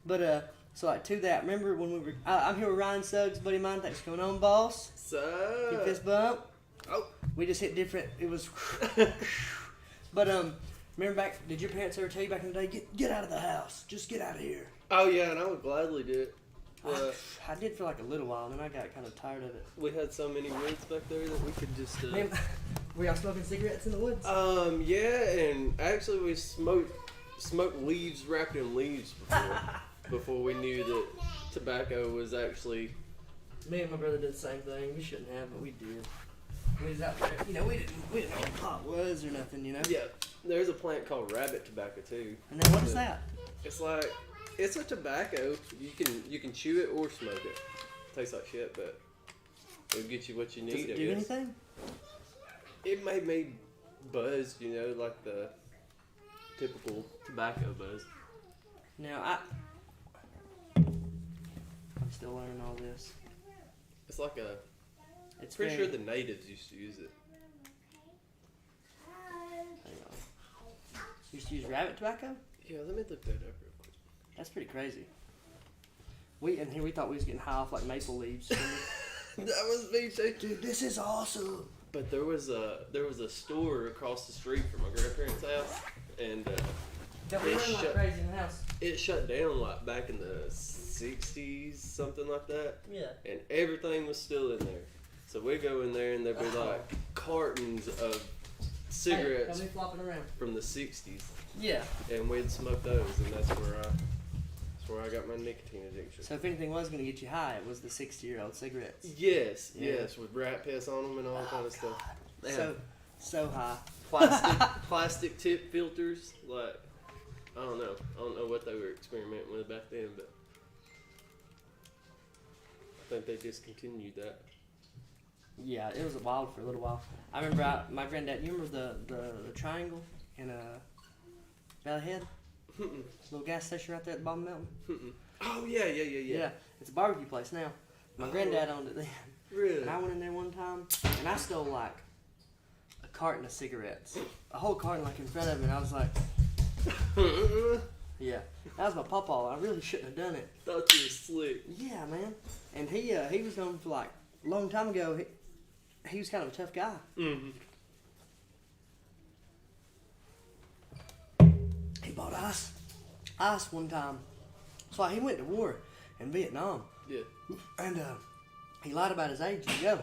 But so like to that, remember when we were? I'm here with Ryan Suggs, buddy of mine. Thanks for coming on, boss. Hit this bump. Oh. We just hit different. It was. But remember back? Did your parents ever tell you back in the day, get out of the house, just get out of here? Oh yeah, and I would gladly do it. I did for like a little while, and then I got kind of tired of it. We had so many woods back there that we could just. Man, were y'all smoking cigarettes in the woods? Yeah, and actually we smoked leaves wrapped in leaves before we knew that tobacco was actually. Me and my brother did the same thing. We shouldn't have, but we did. We was out there, we didn't know what pot was or nothing, Yeah, there's a plant called rabbit tobacco too. And then what is that? It's a tobacco. You can chew it or smoke it. Tastes like shit, but it'll get you what you need. Does it do anything? It made me buzz, like the typical tobacco buzz. Now I'm still learning all this. It's like It's pretty sure the natives used to use it. Hang on. Used to use rabbit tobacco? Yeah, let me look that up real quick. That's pretty crazy. We thought we was getting high off like maple leaves. That was me too. Dude, this is awesome. But there was a store across the street from my grandparents' house, and That we run like crazy in the house. it shut down like back in the '60s, something like that. Yeah. And everything was still in there. So we go in there and there'd be like cartons of cigarettes Hey, flopping around. from the '60s, Yeah. and we'd smoke those, and that's where I got my nicotine addiction. So if anything was gonna get you high, it was the 60-year-old cigarettes. Yes, Yeah. yes, with rat piss on them and all kind of stuff. They have So high. plastic tip filters, like I don't know what they were experimenting with back then, but I think they discontinued that. Yeah, it was wild for a little while. I remember my granddad. You remember the triangle in Valley Head? Little gas station right there at the bottom of the mountain. Oh yeah. Yeah, it's a barbecue place now. My granddad owned it then. Really? And I went in there one time, and I stole like a carton of cigarettes, a whole carton like in front of me. And I was like, yeah, that was my pawpaw. I really shouldn't have done it. Thought you were slick. Yeah, man. And he was known for like a long time ago. He was kind of a tough guy. Mm-hmm. He bought ice one time. So he went to war in Vietnam. Yeah. And he lied about his age to go.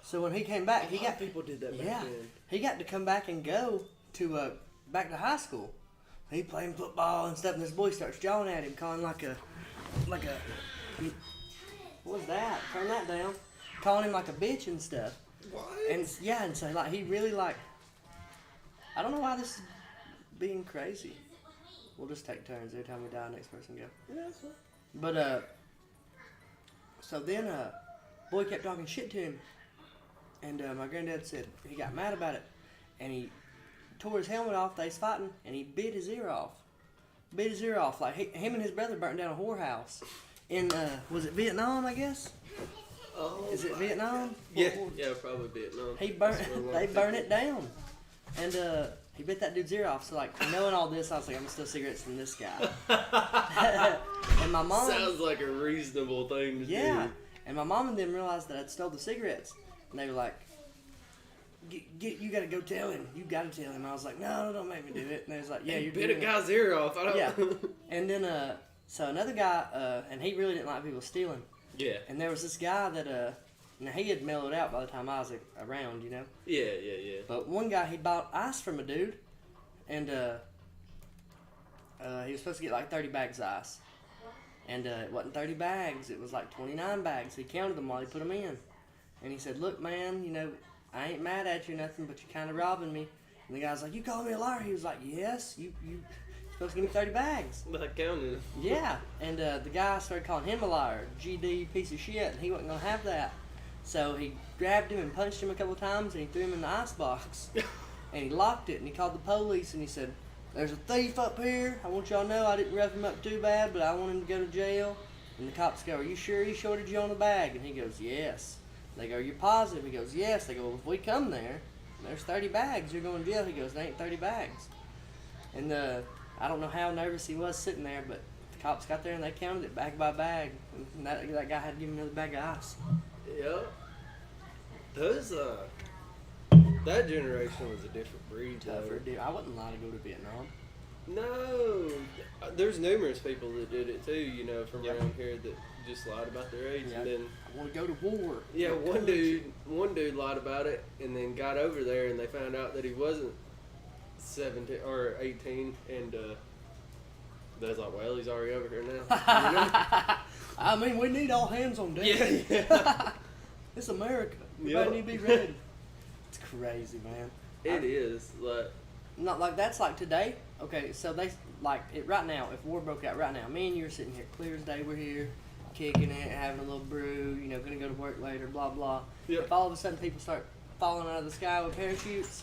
So when he came back, People did that back then. he got to come back and go to back to high school. He playing football and stuff, and this boy starts jawing at him, calling like a what was that? Turn that down. Calling him like a bitch and stuff. What? And so like he really like. I don't know why this is being crazy. We'll just take turns every time we die. Next person go. Yeah, that's fine. But so then boy kept talking shit to him, and my granddad said he got mad about it, and he tore his helmet off. They was fighting, and he bit his ear off. Like him and his brother burnt down a whorehouse in was it Vietnam? I guess. Oh. Is it Vietnam? Yeah, probably Vietnam. They burnt it down, and he bit that dude's ear off. So like knowing all this, I was like, I'm gonna steal cigarettes from this guy. And my mom sounds like a reasonable thing to do. Yeah, and my mom and them realized that I'd stole the cigarettes, and they were like, you gotta go tell him. You gotta tell him. I was like, no, don't make me do it. And they was like, yeah, you you're bit doing a guy's ear off. I don't. Yeah, and then so another guy, and he really didn't like people stealing. Yeah. And there was this guy that now he had mellowed out by the time I was around, you know. Yeah. But one guy, he bought ice from a dude, and he was supposed to get like 30 bags of ice. And it wasn't 30 bags, it was like 29 bags. He counted them while he put them in. And he said, look, man, I ain't mad at you or nothing, but you're kind of robbing me. And the guy's like, you called me a liar? He was like, yes, you supposed to give me 30 bags. But I counted. Yeah, and the guy started calling him a liar, GD piece of shit, and he wasn't going to have that. So he grabbed him and punched him a couple times, and he threw him in the ice box. And he locked it, and he called the police, and he said, there's a thief up here. I want y'all to know I didn't rough him up too bad, but I want him to go to jail. And the cops go, are you sure he shorted you on the bag? And he goes, yes. They go, you're positive? He goes, yes. They go, well, if we come there, there's 30 bags. You're going to jail. He goes, there ain't 30 bags. And I don't know how nervous he was sitting there, but The cops got there and they counted it bag by bag. And that guy had to give him another bag of ice. Yeah. Those that generation was a different breed. Tougher, dude. I wouldn't lie to go to Vietnam. No, there's numerous people that did it too. You know, from Yep. around here that just lied about their age, Yeah. and then I want to go to war. yeah, For one country. dude lied about it, and then got over there, and they found out that he wasn't 17 or 18, and they was like, well, he's already over here now. You know? I mean, we need all hands on deck. Yeah. It's America. Everybody Yep. need to be ready. It's crazy, man. It is like Not like that's like today. Okay, so they like it right now. If war broke out right now, me and you are sitting here clear as day. We're here, kicking it, having a little brew. You know, gonna go to work later. Blah blah. Yep. If all of a sudden people start falling out of the sky with parachutes,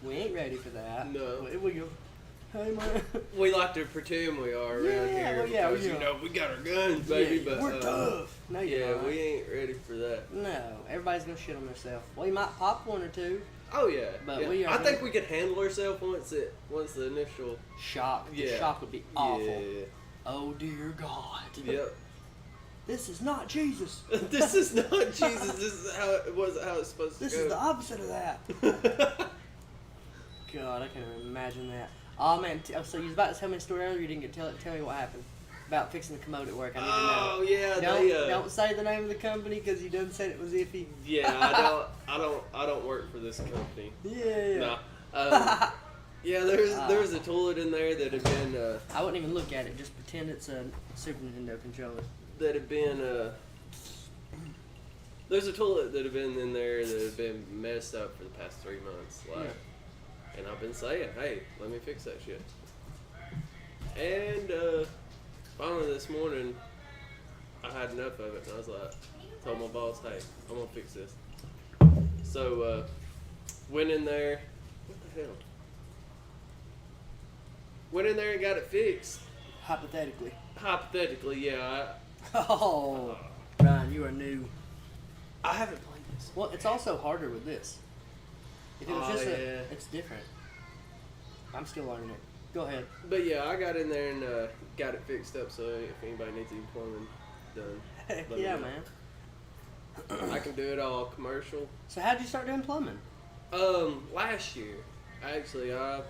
we ain't ready for that. No. We go, hey man. we like to pretend we are around Yeah, here well, yeah, because yeah. you know we got our guns, baby. Yeah, but we're tough. No, you're yeah, not. we ain't ready for that. No, everybody's gonna shit on themselves. Well, you might pop one or two. Oh yeah, But yeah. we are I think gonna- we could handle ourselves once the initial Shock. The Yeah. shock would be awful. Yeah. Oh dear God. Yep. This is not Jesus. This is not Jesus. This is how it's supposed to This go. is the opposite of that. God, I can't even imagine that. Oh man, so you was about to tell me a story earlier. You didn't get tell me what happened about fixing the commode at work. I need Oh to yeah, know. they Don't say the name of the company because you done said it was iffy. yeah. I don't work for this company. Yeah. No. Yeah, there was a toilet in there that had been I wouldn't even look at it. Just pretend it's a Super Nintendo controller. that had been there's a toilet that had been in there that had been messed up for the past 3 months. Like, and I've been saying, hey, let me fix that shit. And finally this morning, I had enough of it, and I was like, told my boss, hey, I'm gonna fix this. So went in there. What the hell? Went in there and got it fixed. Hypothetically. Hypothetically, yeah. Oh, Ryan, you are new. I haven't played this. Well, it's also harder with this. If it was Oh, just yeah. it's different. I'm still learning it. Go ahead. But yeah, I got in there and got it fixed up. So if anybody needs any plumbing done, Heck let me yeah, know. man. I can do it all commercial. So how'd you start doing plumbing? Last year, actually, I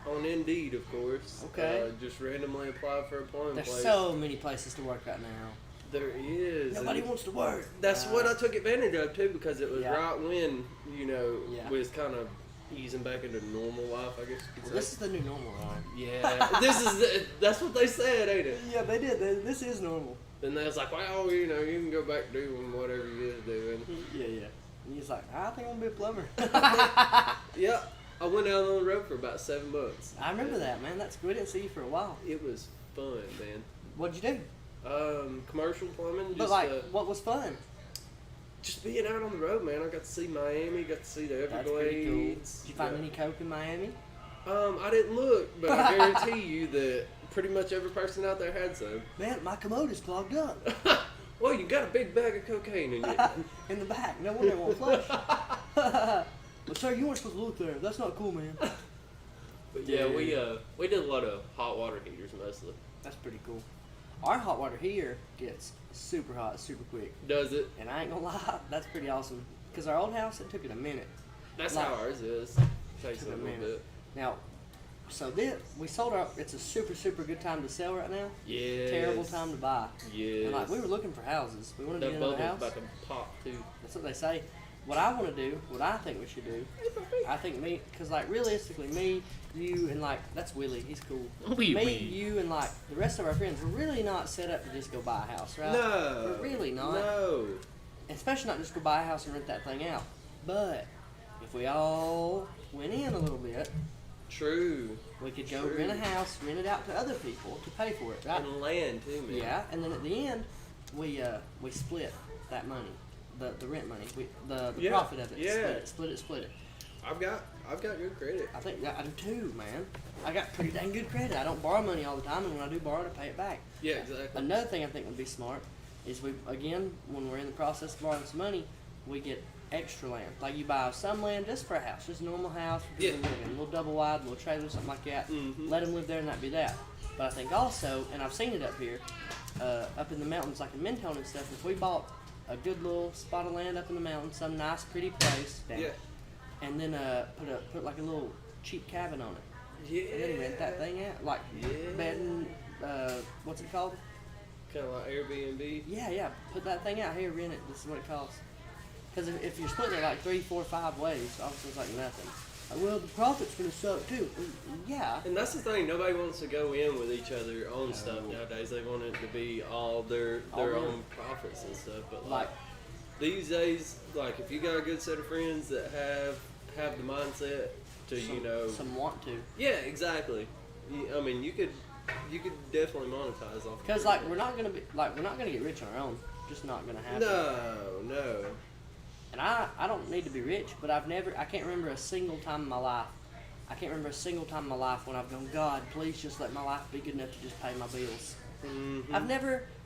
on Indeed, of course. Okay. Just randomly applied for a plumbing There's place. so many places to work right now. There is. Nobody and wants to work. That's what I took advantage of too, because it was Yeah. right when Yeah. we was kind of easing back into normal life, I guess you could Well, say. this is the new normal, Ryan. Yeah, that's what they said, ain't it? Yeah, they did. This is normal. Then they was like, well, you can go back doing whatever you was doing. Yeah. And he's like, I think I'm gonna be a plumber. Yeah, I went out on the road for about 7 months. I remember that, man. That's good. I didn't see you for a while. It was fun, man. What'd you do? Commercial plumbing, But just like, what was fun? just being out on the road, man. I got to see Miami, got to see the That's pretty cool. Everglades. Did you find Yeah. any coke in Miami? I didn't look, but I guarantee you that pretty much every person out there had some. Man, my commode is clogged up. Well, you got a big bag of cocaine in you. In the back. No wonder it won't flush. Well, sir, you weren't supposed to look there. That's not cool, man. But yeah, we did a lot of hot water heaters mostly. That's pretty cool. Our hot water here gets super hot, super quick. Does it? And I ain't gonna lie, that's pretty awesome. Because our old house, it took it a minute. That's Like- how ours is. Takes Took a a little minute. bit. Now, so this, we sold our, it's a super, super good time to sell right now. Yeah. Terrible time to buy. Yeah. And like, we were looking for houses. We wanted to That get another bubble's house. about to pop too. That's what they say. What I want to do, what I think we should do, I think because like realistically, me, you, and like, that's Willie, he's cool. What do you me, mean? you, and like the rest of our friends, we're really not set up to just go buy a house, right? No. We're really not. No. Especially not just go buy a house and rent that thing out. But if we all went in a little bit, True. we could go True. rent a house, rent it out to other people to pay for it, right? And land too, man. Yeah, and then at the end, we split that money, the rent money, the Yeah, profit of it. yeah. Split it. I've got good credit. I think I do too, man. I got pretty dang good credit. I don't borrow money all the time, and when I do borrow it, I pay it back. Yeah, exactly. Another thing I think would be smart is when we're in the process of borrowing some money, we get extra land. Like you buy some land just for a house, just a normal house for people to live in, a little double wide, a little trailer, something like that. Mhm. Let them live there, and that'd be that. But I think also, and I've seen it up here, up in the mountains, like in Mentone and stuff. If we bought a good little spot of land up in the mountains, some nice, pretty place, down, and then put like a little cheap cabin on it, Yeah. and then rent that thing out, like bed and what's it called? Kind of like Airbnb. Yeah. Put that thing out here, rent it. This is what it costs. Because if you're splitting it like 3, 4, 5 ways, obviously it's like nothing. Like, well, the profit's gonna suck too. Yeah. And that's the thing. Nobody wants to go in with each other on stuff nowadays. They want it to be all their own profits and stuff. But like these days, like if you got a good set of friends that have the mindset to some want to. Yeah, exactly. I mean, you could definitely monetize off. Because like we're not gonna get rich on our own. Just not gonna happen. No. And I don't need to be rich, but I can't remember a single time in my life. I can't remember a single time in my life when I've gone, God, please just let my life be good enough to just pay my bills. Mm-hmm.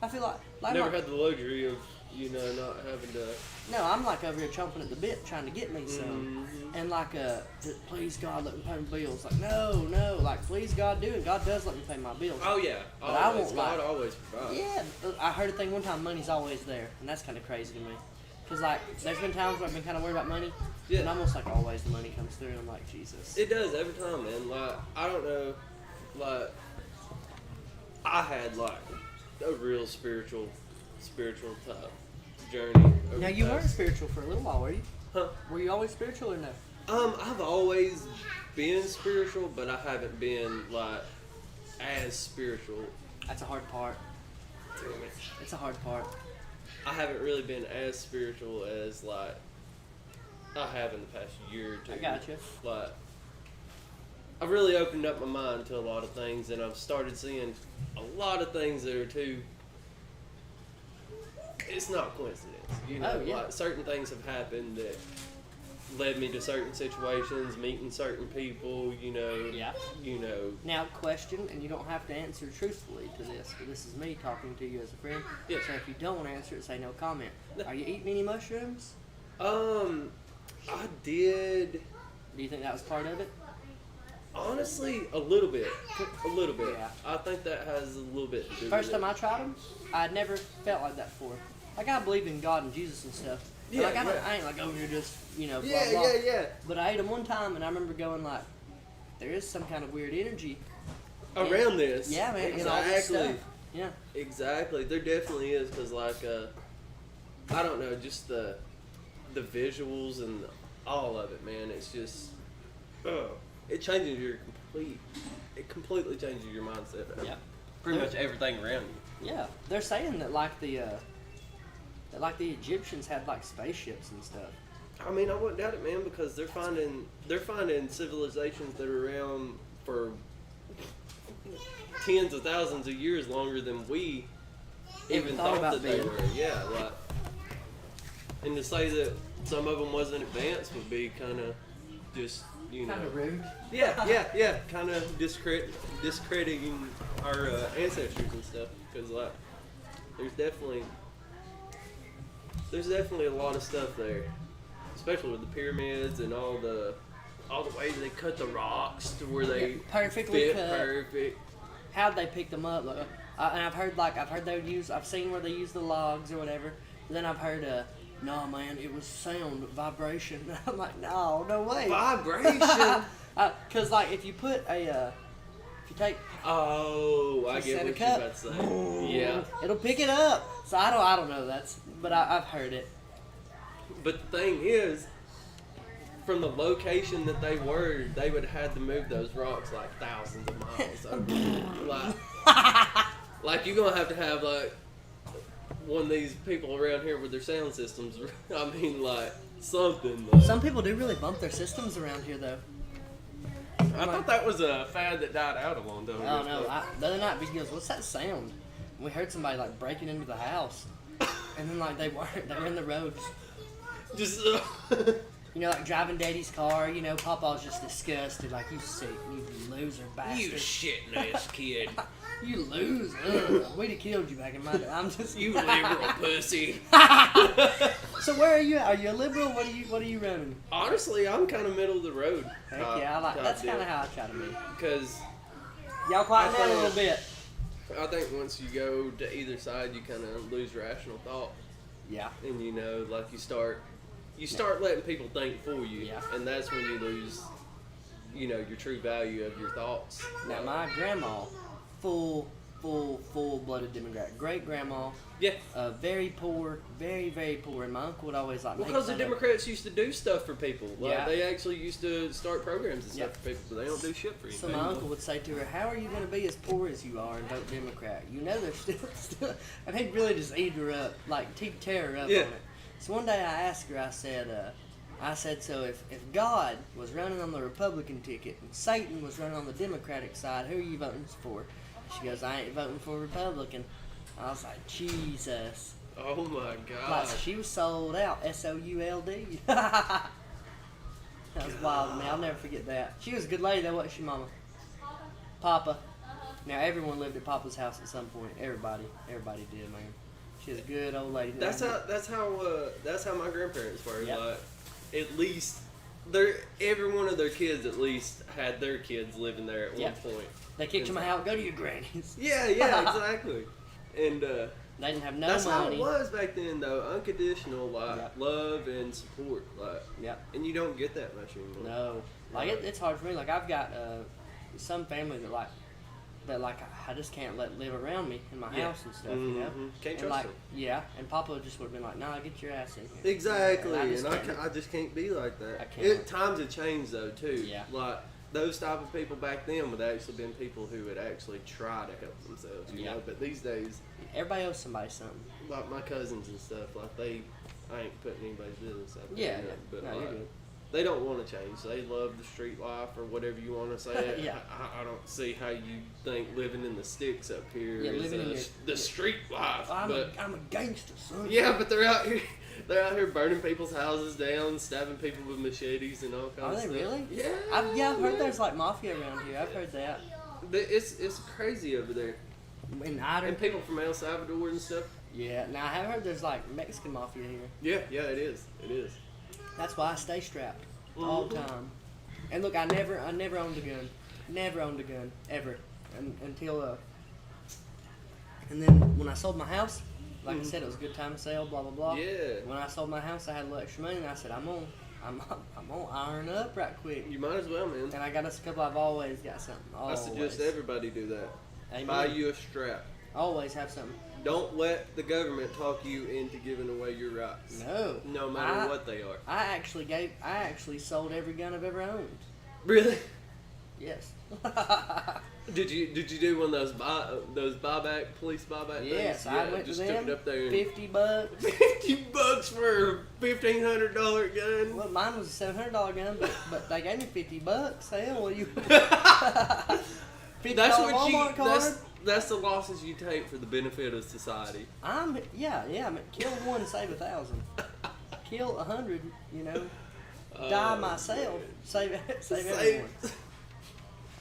I feel like never had the luxury of, not having to. No, I'm like over here chomping at the bit trying to get me some. Mm-hmm. And like, please God, let me pay my bills. Like, no, like, please God, do it. God does let me pay my bills. Oh, yeah. But I won't God always provides. Yeah, I heard a thing one time, money's always there. And that's kind of crazy to me. Because, like, there's been times where I've been kind of worried about money. Yeah. And almost like always the money comes through and I'm like, Jesus. It does every time, man. Like, I don't know. Like, I had, like, a real spiritual type journey. Now, you weren't spiritual for a little while, were you? Huh? Were you always spiritual or no? I've always been spiritual, but I haven't been, like, as spiritual. That's a hard part. Damn it. It's a hard part. I haven't really been as spiritual as, like, I have in the past year or two. I gotcha. Like, I've really opened up my mind to a lot of things, and I've started seeing a lot of things that are too. It's not coincidence, Oh, yeah. Like certain things have happened that led me to certain situations, meeting certain people, Yeah. Now, question, and you don't have to answer truthfully to this, but this is me talking to you as a friend. Yeah. So if you don't want to answer it, say no comment. Are you eating any mushrooms? I did. Do you think that was part of it? Honestly, a little bit. Yeah. I think that has a little bit to do First with time I tried them, I'd never felt like that before. Like, I believe in God and Jesus and stuff. But Yeah, like, yeah. I ain't like over here just, blah, Yeah, blah. yeah. But I ate them one time, and I remember going like, there is some kind of weird energy. Around this. Yeah, man. And all this Exactly. stuff. Yeah. Exactly. There definitely is, because, like, I don't know, just the visuals and all of it, man. It's just, it changes it completely changes your mindset. Yeah. Pretty much everything around you. Yeah. They're saying that like the Egyptians had like spaceships and stuff. I mean, I wouldn't doubt it, man, because they're finding civilizations that are around for tens of thousands of years longer than we even thought that they were. Yeah, like, and to say that some of them wasn't advanced would be kind of just, Kind of rude. yeah, kind of discrediting our ancestors and stuff, because like there's definitely a lot of stuff there, especially with the pyramids and all the ways they cut the rocks to where they perfectly fit cut. perfect. How'd they pick them up? Like, and I've heard they would use. I've seen where they use the logs or whatever. But then I've heard, no man, it was sound, vibration. I'm like, no way. Vibration. Cause like if you take I get what you're about to say. Yeah. it'll pick it up. So I don't know. But I've heard it. But the thing is, from the location that they were, they would have had to move those rocks like thousands of miles over. like you're gonna have to have like one of these people around here with their sound systems. I mean, like something. Like. Some people do really bump their systems around here, though. I thought that was a fad that died out a long time ago. Oh no! The other night, he goes, "What's that sound?" And we heard somebody like breaking into the house, and then like they were in the road, just like driving Daddy's car. Papa's just disgusted, like you sick, you loser bastard. you shitting ass kid. You loser. We'd have killed you back in my day. I'm just You liberal pussy. So where are you at? Are you a liberal? What are you running? Honestly, I'm kind of middle of the road. Heck yeah, that's kind of how I try to be. Because Y'all quiet down a little bit. I think once you go to either side, you kind of lose rational thought, Yeah. and like you start letting people think for you, Yeah. and that's when you lose, your true value of your thoughts. Now my grandma, full-blooded Democrat. Great grandma. Yeah. Very poor, very, very poor. And my uncle would always like make Because the fun of- Democrats used to do stuff for people. Like, Yeah. they actually used to start programs and stuff Yep. for people, but they don't do shit for you. So my uncle would say to her, "How are you going to be as poor as you are and vote Democrat? You know they're still," and he'd really just eat her up, like tear her up Yeah. on it. So one day I asked her, I said, so if God was running on the Republican ticket and Satan was running on the Democratic side, who are you voting for? She goes, I ain't voting for Republican. I was like, Jesus. Oh my god. Like, she was sold out. SOULD. That was wild to me. I'll never forget that. She was a good lady though, wasn't she, Mama? Papa. Now everyone lived at Papa's house at some point. Everybody did, man. She was a good old lady. That's how my grandparents were. Yep. Like, at least every one of their kids at least had their kids living there at Yep. one point. They kicked them out. Go to your grannies. Yeah, exactly. And They didn't have no that's how money. it was back then, though. Unconditional, like, Yep. love and support, like, Yep. and you don't get that much anymore. No. Like it's hard for me. Like I've got some family that I just can't let live around me in my Yeah. house and stuff. You know. Can't And trust like them. yeah, and Papa just would have been like, "Nah, get your ass in here." Exactly, And I just and can't. I just can't be like that. I can't. Times have changed though too. Yeah. Like, those type of people back then would actually been people who would actually try to help themselves, you Yeah. know. But these days, Everybody owes somebody something. like my cousins and stuff, like I ain't putting anybody's business out there. Yeah, you know, yeah. but No, like, you're good. they don't want to change. They love the street life or whatever you want to say. It. Yeah. I don't see how you think living in the sticks up here Yeah, is living in the street life. I'm but a gangster, son. yeah, but they're out here. They're out here burning people's houses down, stabbing people with machetes and all kinds Are of they stuff. really? Yeah. I've heard there's like mafia around here. I've heard that. It's crazy over there. In Ider. And people from El Salvador and stuff. Yeah. Now I have heard there's like Mexican mafia here. Yeah, it is. It is. That's why I stay strapped all the time. And look, I never owned a gun. Never owned a gun ever until and then when I sold my house, like I said, it was a good time to sell. Blah blah blah. Yeah. When I sold my house, I had a little extra money, and I said, I'm gonna iron up right quick. You might as well, man. And I got us a couple. I've always got something. I Always. suggest everybody do that. Amen. Buy you a strap. Always have something. Don't let the government talk you into giving away your rights. No. No matter what they are. I actually sold every gun I've ever owned. Really? Yes. Did you do one of those buyback police buyback Yes, things? I went just to took them. it up there. And $50. $50 for a $1,500 gun. Well, mine was a $700 gun, but they gave me $50. Hell, well, you. $50 That's what Walmart card. That's the losses you take for the benefit of society. I mean, kill one, save 1,000. Kill 100, die myself, save everyone.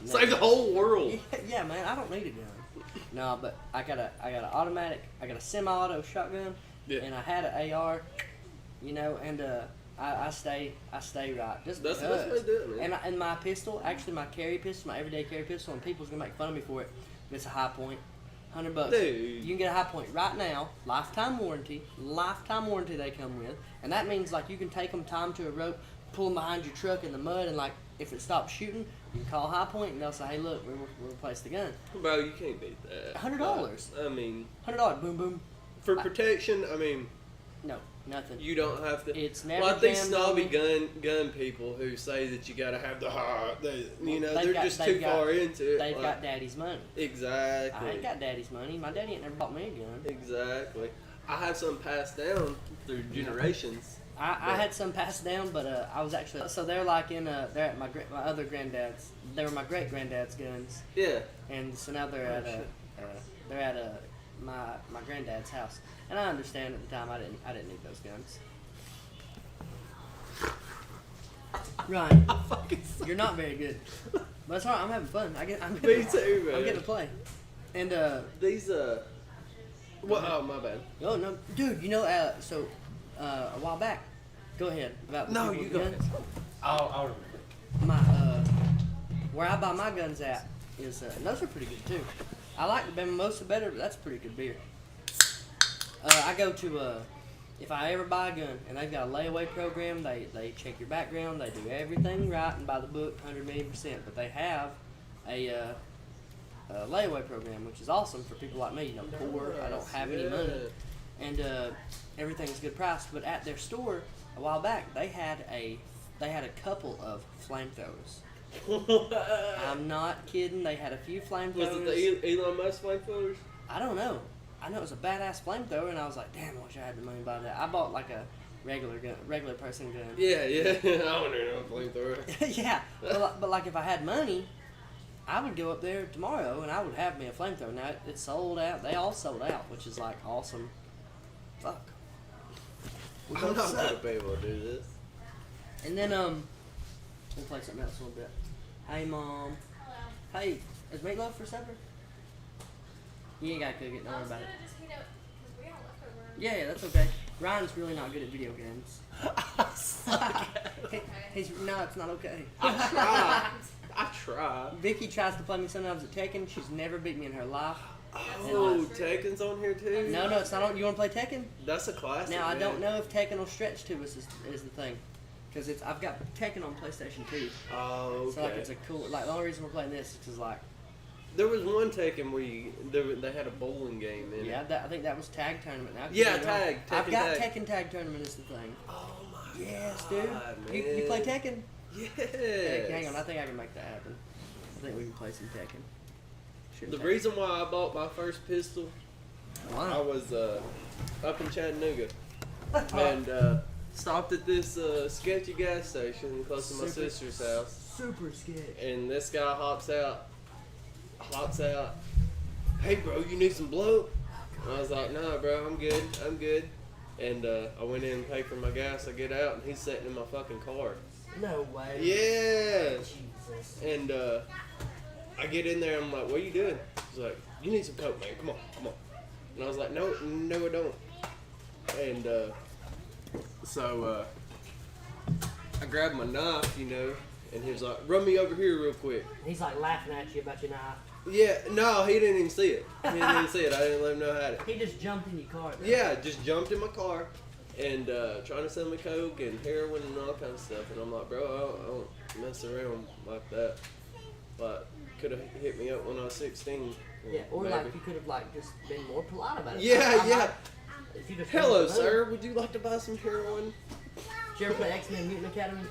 Save the whole world. Yeah, man, I don't need a gun. No, but I got an automatic, I got a semi-auto shotgun, Yeah. and I had an AR, and I stay right just That's the because. best way to do it, man. And my pistol, actually my carry pistol, my everyday carry pistol, and people's gonna make fun of me for it. But it's a High Point, $100. Dude. You can get a High Point right now, lifetime warranty they come with, and that means like you can take them, tie them to a rope, pull them behind your truck in the mud, and like if it stops shooting, you can call High Point and they'll say, hey, look, we'll replace the gun. Bro, you can't beat that. $100. I mean, $100, boom, boom. for protection, I mean, No, nothing. you don't have to. It's never like these jammed snobby on me. gun people who say that you gotta have the heart. They've They're got- just they've too got- far into it. They've like, got daddy's money. exactly. I ain't got daddy's money. My daddy ain't never bought me a gun. Exactly. I had some passed down through generations. I had some passed down, but I was actually so they're like they're at my other granddad's. They were my great granddad's guns, Yeah. and so now they're at my granddad's house. And I understand at the time I didn't need those guns. Ryan, you're not very good, but it's alright. I'm having fun. I'm Me getting, too, man. I'm getting to play, and These What? Oh, my bad. oh no, dude, a while back. Go ahead. About the No, people you with go guns. ahead. I'll remember. My where I buy my guns at, is, and those are pretty good too. I like the Mimosa better, but that's a pretty good beer. I go to, if I ever buy a gun, and they've got a layaway program, they check your background, they do everything right and by the book, 100,000,000%. But they have a layaway program, which is awesome for people like me. I'm poor, I don't have any money, and everything's a good price. But at their store a while back, they had a couple of flamethrowers. I'm not kidding. They had a few flamethrowers. Was it the Elon Musk flamethrowers? I don't know. I know it was a badass flamethrower, and I was like, damn, I wish I had the money to buy that. I bought like a regular person gun. Yeah. I don't know a flamethrower. Yeah, but like if I had money, I would go up there tomorrow and I would have me a flamethrower. Now it's sold out. They all sold out, which is like awesome. Fuck. I'm not gonna be able to do this. And then we'll play something else a little bit. Hey mom. Hey, is meatloaf for supper? You ain't gotta cook it. Don't worry about it. Yeah, that's okay. Ryan's really not good at video games. No, it's not okay. I try. Vicky tries to play me sometimes at Tekken. She's never beat me in her life. Oh, Tekken's on here too? No, it's not on. You want to play Tekken? That's a classic. Now, I don't know if Tekken will stretch to us is the thing. Because I've got Tekken on PlayStation 2. Oh, okay. So, like, it's a cool... Like, the only reason we're playing this is because, like... There was one Tekken where they had a bowling game in it. Yeah, I think that was Tag Tournament. Now, yeah, Tag. I've got Tekken Tag Tournament is the thing. Oh, my yes, God, dude. man. You play Tekken? Yes. Hang on, I think I can make that happen. I think we can play some Tekken. The reason why I bought my first pistol, I was up in Chattanooga and stopped at this sketchy gas station close to my sister's house. Super sketchy. And this guy hops out. Hey, bro, you need some blow? And I was like, nah, bro, I'm good. And I went in and paid for my gas. I get out and he's sitting in my fucking car. No way. Yeah. Jesus. And I get in there and I'm like, what are you doing? He's like, you need some coke, man. Come on. And I was like, no, I don't. And so I grabbed my knife, and he was like, run me over here real quick. He's like laughing at you about your knife. Yeah, no, he didn't even see it. I didn't let him know I had it. He just jumped in your car. Though. Yeah, just jumped in my car and trying to sell me coke and heroin and all kind of stuff. And I'm like, bro, I don't mess around like that. But could have hit me up when I was 16. Yeah, or maybe. like you could have like just been more polite about it. Yeah. If you just Hello, sir. Would you like to buy some heroin? Did you ever play X-Men Mutant Academy?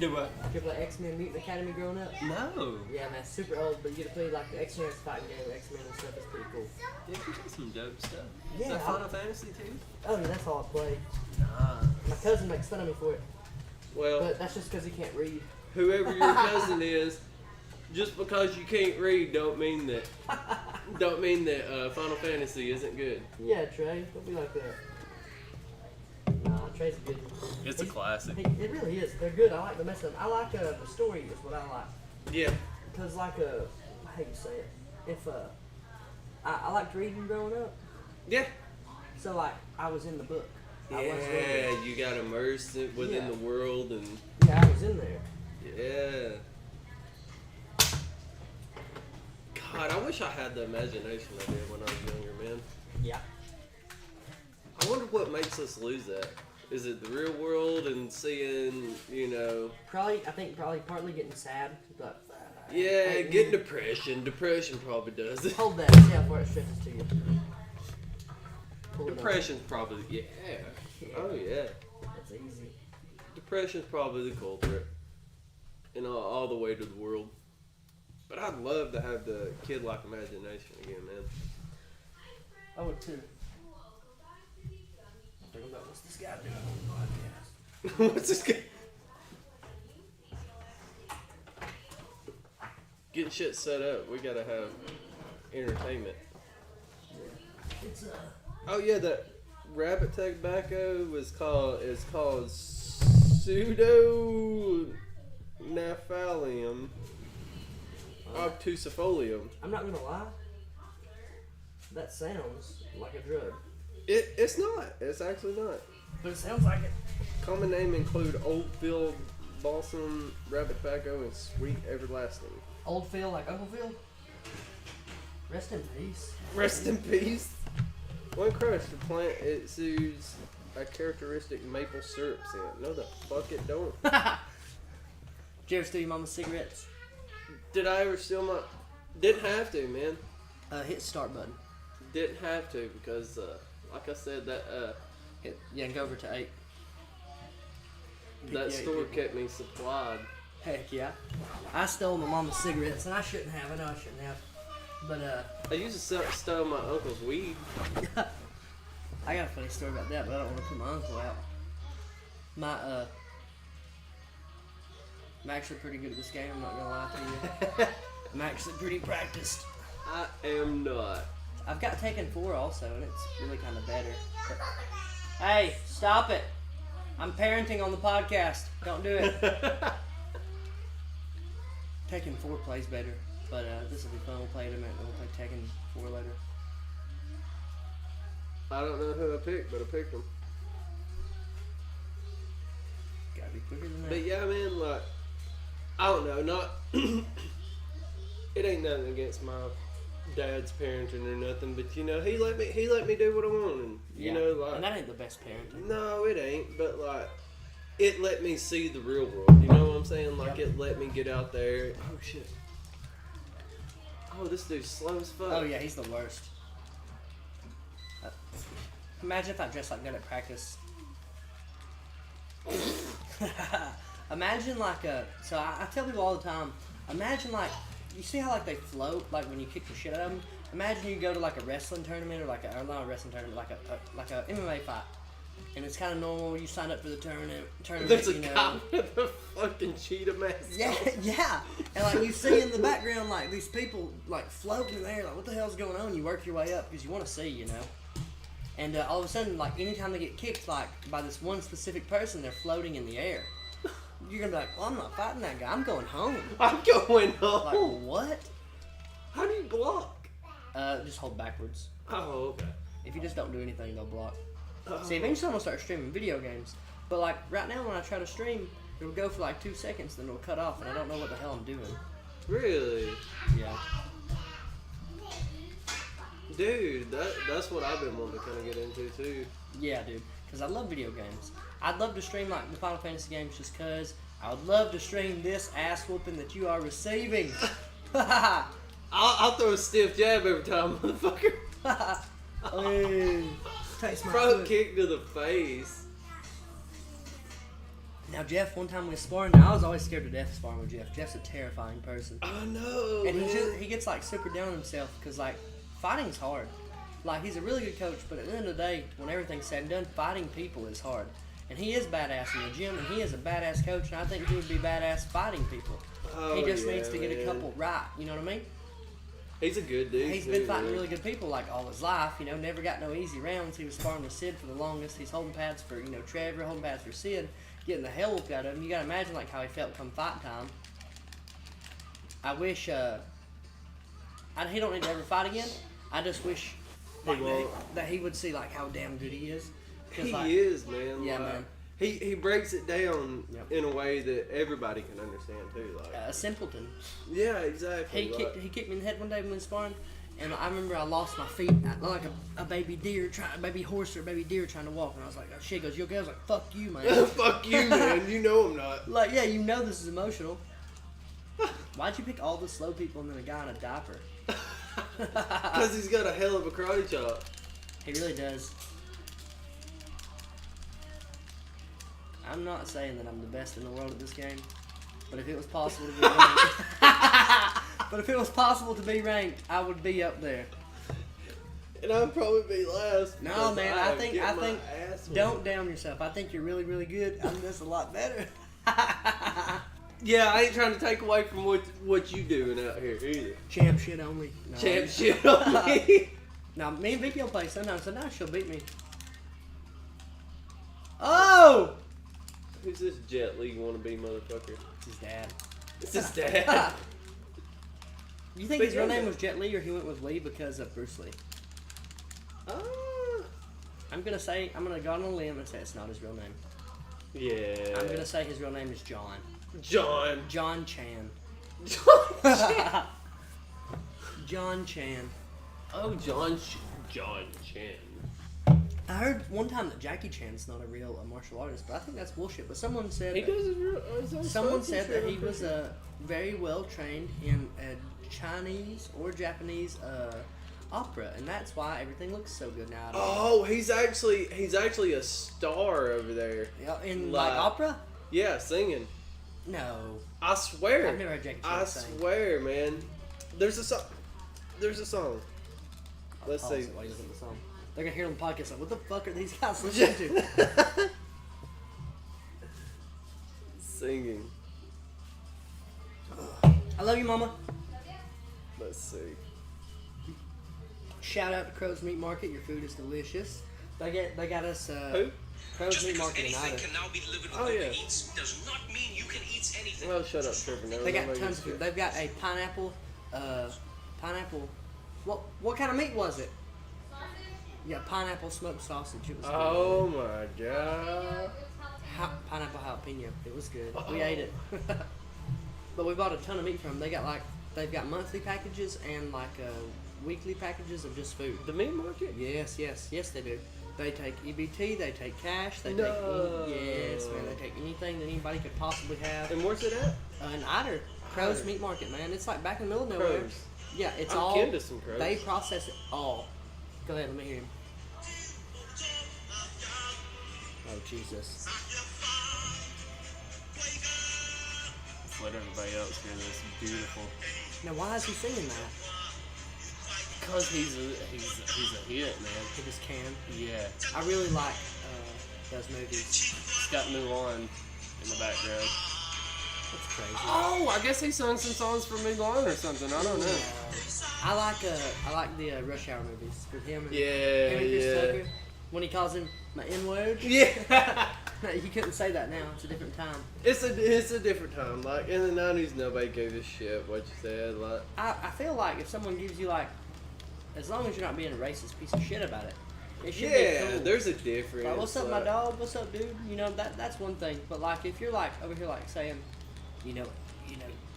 Do what? Did you ever play X-Men Mutant Academy growing up? No. Yeah, man, super old, but you get to play like the X-Men fighting game with X-Men and stuff. It's pretty cool. Yeah, you got some dope stuff. Yeah, Is that Final Fantasy too? Oh, yeah, that's all I play. Nah. My cousin makes fun of me for it. Well, But that's just because he can't read. Whoever your cousin is, just because you can't read don't mean that Final Fantasy isn't good. Yeah, Trey, don't be like that. Nah, Trey's a good one. It's a classic. It really is. They're good. I like the mess of them. I like the story is what I like. Yeah. Because like how you say it? If I liked reading growing up. Yeah. So like I was in the book. I was reading. Yeah, you got immersed within the world and. Yeah, I was in there. Yeah. God, I wish I had the imagination I did when I was younger, man. Yeah. I wonder what makes us lose that. Is it the real world and seeing, Probably partly getting sad. But, yeah, getting depression. Depression probably does it. Hold that. See how far it stretches to you. Pull it Depression's probably, yeah. Oh, yeah. That's easy. Depression's probably the culprit. All the way to the world. But I'd love to have the kid-like imagination again, man. I would too. What's this guy doing on the podcast? What's this guy? Getting shit set up. We gotta have entertainment. It's Oh yeah, that rabbit tobacco is called pseudonaphalium obtusifolium. I'm not gonna lie. That sounds like a drug. It's not. It's actually not. But it sounds like it. Common name include Old Field Balsam, rabbit tobacco, and Sweet Everlasting. Old Phil, like Uncle Phil? Rest in peace. Rest in peace. When crushed, the plant exudes a characteristic maple syrup scent. No, the fuck it don't. Did you ever steal your mama's cigarettes? Did I ever steal my... Didn't have to, man. Hit the start button. Didn't have to because, like I said, that And go over to 8. that 58 store people. kept me supplied. Heck yeah. I stole my mama's cigarettes, and I shouldn't have. I know I shouldn't have. But, I used to steal my uncle's weed. I got a funny story about that, but I don't want to put my uncle out. I'm actually pretty good at this game, I'm not gonna lie to you. I'm actually pretty practiced. I am not. I've got Taken 4 also, and it's really kind of better. But, hey, stop it! I'm parenting on the podcast. Don't do it. Taken 4 plays better, but this will be fun. We'll play it a minute, then we'll play Taken 4 later. I don't know who I picked, but I picked him. Gotta be quicker than that. But yeah, man, like, I don't know, not... it ain't nothing against my dad's parenting or nothing, but you know, he let me do what I want, and you know, like... And that ain't the best parenting. No, it ain't, but like, it let me see the real world, you know what I'm saying? Like, Yep. it let me get out there. Oh, shit. Oh, this dude's slow as fuck. Oh yeah, he's the worst. Imagine if I dressed like that at practice. Imagine like so I tell people all the time, imagine like, you see how like they float, like when you kick the shit out of them? Imagine you go to like a wrestling tournament, or like or not a wrestling tournament, like a MMA fight. And it's kind of normal, you sign up for the tournament, There's a you know. guy with a fucking cheetah mask. Yeah, yeah. And like you see in the background, like these people like floating in the air, like what the hell's going on? You work your way up because you want to see, you know. And all of a sudden, like anytime they get kicked, like by this one specific person, they're floating in the air. You're gonna be like, well, I'm not fighting that guy. I'm going home. I'm going Like home. what? How do you block? Just hold backwards. Oh, okay. If you just don't do anything, they'll block. Oh. See, eventually I'm gonna start streaming video games. But like right now, when I try to stream, it'll go for like 2 seconds, then it'll cut off, and I don't know what the hell I'm doing. Really? Yeah. Dude, that's what I've been wanting to kind of get into too. Yeah, dude. Because I love video games. I'd love to stream like the Final Fantasy games just because I would love to stream this ass whooping that you are receiving. I'll throw a stiff jab every time, motherfucker. Hey, taste my Front foot. kick to the face. Now, Jeff, one time we were sparring. Now, I was always scared to death sparring with Jeff. Jeff's a terrifying person. I know, And man. he gets like super down on himself because like fighting's hard. Like he's a really good coach, but at the end of the day, when everything's said and done, fighting people is hard. And he is badass in the gym, and he is a badass coach, and I think he would be badass fighting people. Oh, He just yeah, needs to get a man. couple right. You know what I mean? He's a good dude. He's too, been fighting man. really good people like all his life. You know, never got no easy rounds. He was sparring with Sid for the longest. He's holding pads for Trevor, holding pads for Sid, getting the hell whooped out of him. You gotta imagine like how he felt come fight time. I wish he don't need to ever fight again. I just wish like, that he would see like how damn good he is. 'Cause, He like, is, man. Yeah, like, man. He breaks it down Yep. in a way that everybody can understand too. Like, a simpleton. yeah, exactly. He kicked me in the head one day when we was sparring, and I remember I lost my feet like a baby horse or a baby deer trying to walk, and I was like, oh, shit. He goes, you okay? I was like, fuck you, man. Fuck you, man. You know I'm not. Like, yeah, you know this is emotional. Why'd you pick all the slow people and then a guy in a diaper? Because he's got a hell of a karate chop. He really does. I'm not saying that I'm the best in the world at this game, but if it was possible to be ranked, I would be up there. And I'd probably be last. No, because man, I think get my ass whooped. don't down yourself. I think you're really, really good. I'm just a lot better. Yeah, I ain't trying to take away from what you doing out here either. Champ shit only. No, Champ shit on me. Now, me and Vicky will play sometimes. Sometimes she'll beat me. Oh! Who's this Jet Li wannabe motherfucker? It's his dad. It's his dad. You think But his real yeah, name man. was Jet Li or he went with Lee because of Bruce Lee? I'm gonna go on a limb and say it's not his real name. Yeah. I'm gonna say his real name is John. John. John Chan. John. John Chan. Oh, John Chen. I heard one time that Jackie Chan's not a real martial artist, but I think that's bullshit. But someone said He that, does his own someone stuff, said that he I'm was pretty sure. very well trained in a Chinese or Japanese opera, and that's why everything looks so good now. Oh, he's actually a star over there. Yeah, in like opera? Yeah, singing. No, I swear. I've never heard Jackie Chan I sing. swear, man. There's a song. Let's I'll see. pause it while you listen to the song. They're gonna hear it on the podcast like, what the fuck are these guys listening to? Singing. I love you, Mama. Let's see. Shout out to Crow's Meat Market. Your food is delicious. They got us Who? Crow's Just Meat because Market in anything Ida. can now be delivered with Oh, Uber yeah. Eats does not mean you can eat anything. Oh, shut up, Trevor. Never They got mind. tons of food. They've got a pineapple. What kind of meat was it? Yeah, pineapple smoked sausage. It was good. Oh my god. Pineapple jalapeno. It was good. We ate it. But we bought a ton of meat from them. They've got monthly packages and weekly packages of just food. The meat market? Yes, they do. They take EBT, they take cash, they No. take yes, man, they take anything that anybody could possibly have. And where's it at? An Eider, Crow's Meat Market, man. It's like back in the middle of nowhere. Crows. Yeah, it's I'm all. kin to some crows. They process it all. Go ahead, let me hear him. Oh Jesus! Let's let everybody else hear this. Beautiful. Now, why is he singing that? Because he's a hit, man. He just can. Yeah. I really like those movies. It's got Mulan in the background. That's crazy. Oh, I guess he sung some songs for Mulan or something. I don't know. I like the Rush Hour movies with him and Yeah, him and Chris yeah. Tucker. When he calls him my N-word. Yeah. You couldn't say that now. It's a different time. It's a different time. Like in the 90s, nobody gave a shit what you said. Like I feel like if someone gives you like, as long as you're not being a racist piece of shit about it, it should be cool. there's a difference. Like, what's up, my dog? What's up, dude? You know that's one thing. But like, if you're like over here like saying, you know.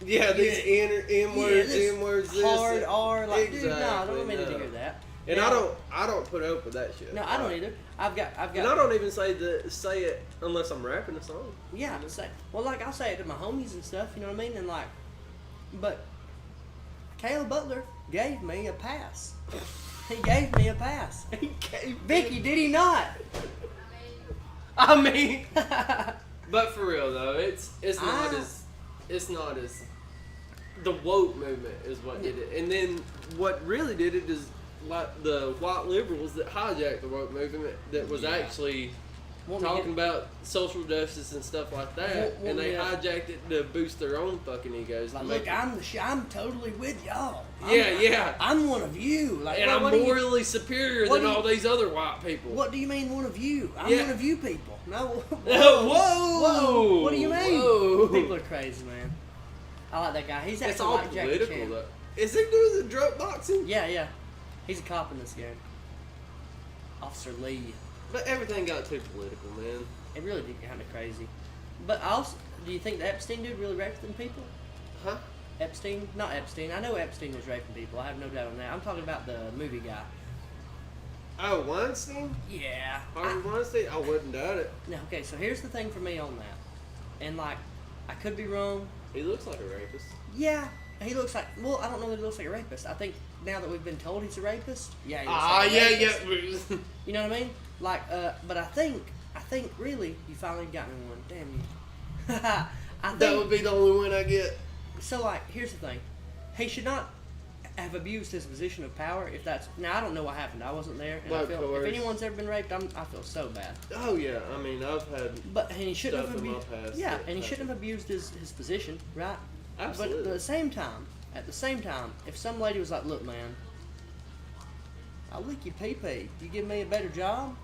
Yeah, these N words, this N words, this hard R, like, dude, no, I Exactly, don't mean to no. hear that. And Now- I don't put up with that shit. No, I don't either. I've got. And I don't even say it unless I'm rapping a song. Yeah, I'll say it to my homies and stuff. You know what I mean? And like, but Caleb Butler gave me a pass. He gave me a pass. He gave Vicky, did he not? I mean, but for real though, it's not I- as the woke movement is what did it, and then what really did it is like the white liberals that hijacked the woke movement that was Yeah. actually Want me to talking about social justice and stuff like that, Want and me they to- hijacked it to boost their own fucking egos. Like, to look, make it- I'm totally with y'all. Yeah. I'm one of you. Like, and I'm what do you- morally superior what than do you- all these other white people. What do you mean one of you? I'm Yeah. one of you people. No. Whoa! What do you mean? Whoa. People are crazy, man. I like that guy. He's It's actually all like Jackie political Chan. though. Is he doing the drug boxing? Yeah. He's a cop in this game. Officer Lee. But everything got too political, man. It really did kind of crazy. But also, do you think the Epstein dude really raped them people? Huh? Epstein? Not Epstein. I know Epstein was raping people. I have no doubt on that. I'm talking about the movie guy. Oh, Weinstein? Yeah. Harvey Weinstein? I wouldn't doubt it. No, okay, so here's the thing for me on that. And, like, I could be wrong. He looks like a rapist. Yeah, he looks like, well, I don't know that he looks like a rapist. I think now that we've been told he's a rapist, yeah, he looks like a rapist. yeah. You know what I mean? Like, but I think really, you finally got me one. Damn you. I think, That would be the only one I get. so, like, here's the thing. He should not have abused his position of power if that's, now I don't know what happened. I wasn't there. And Of I feel, course. if anyone's ever been raped, I feel so bad. Oh, yeah. I mean, I've had. But, and he shouldn't Stuff have in my abused, past yeah, that and he shouldn't happened. have abused his position, right? Absolutely. But at the same time, if some lady was like, look, man, I'll lick your pee-pee. You give me a better job?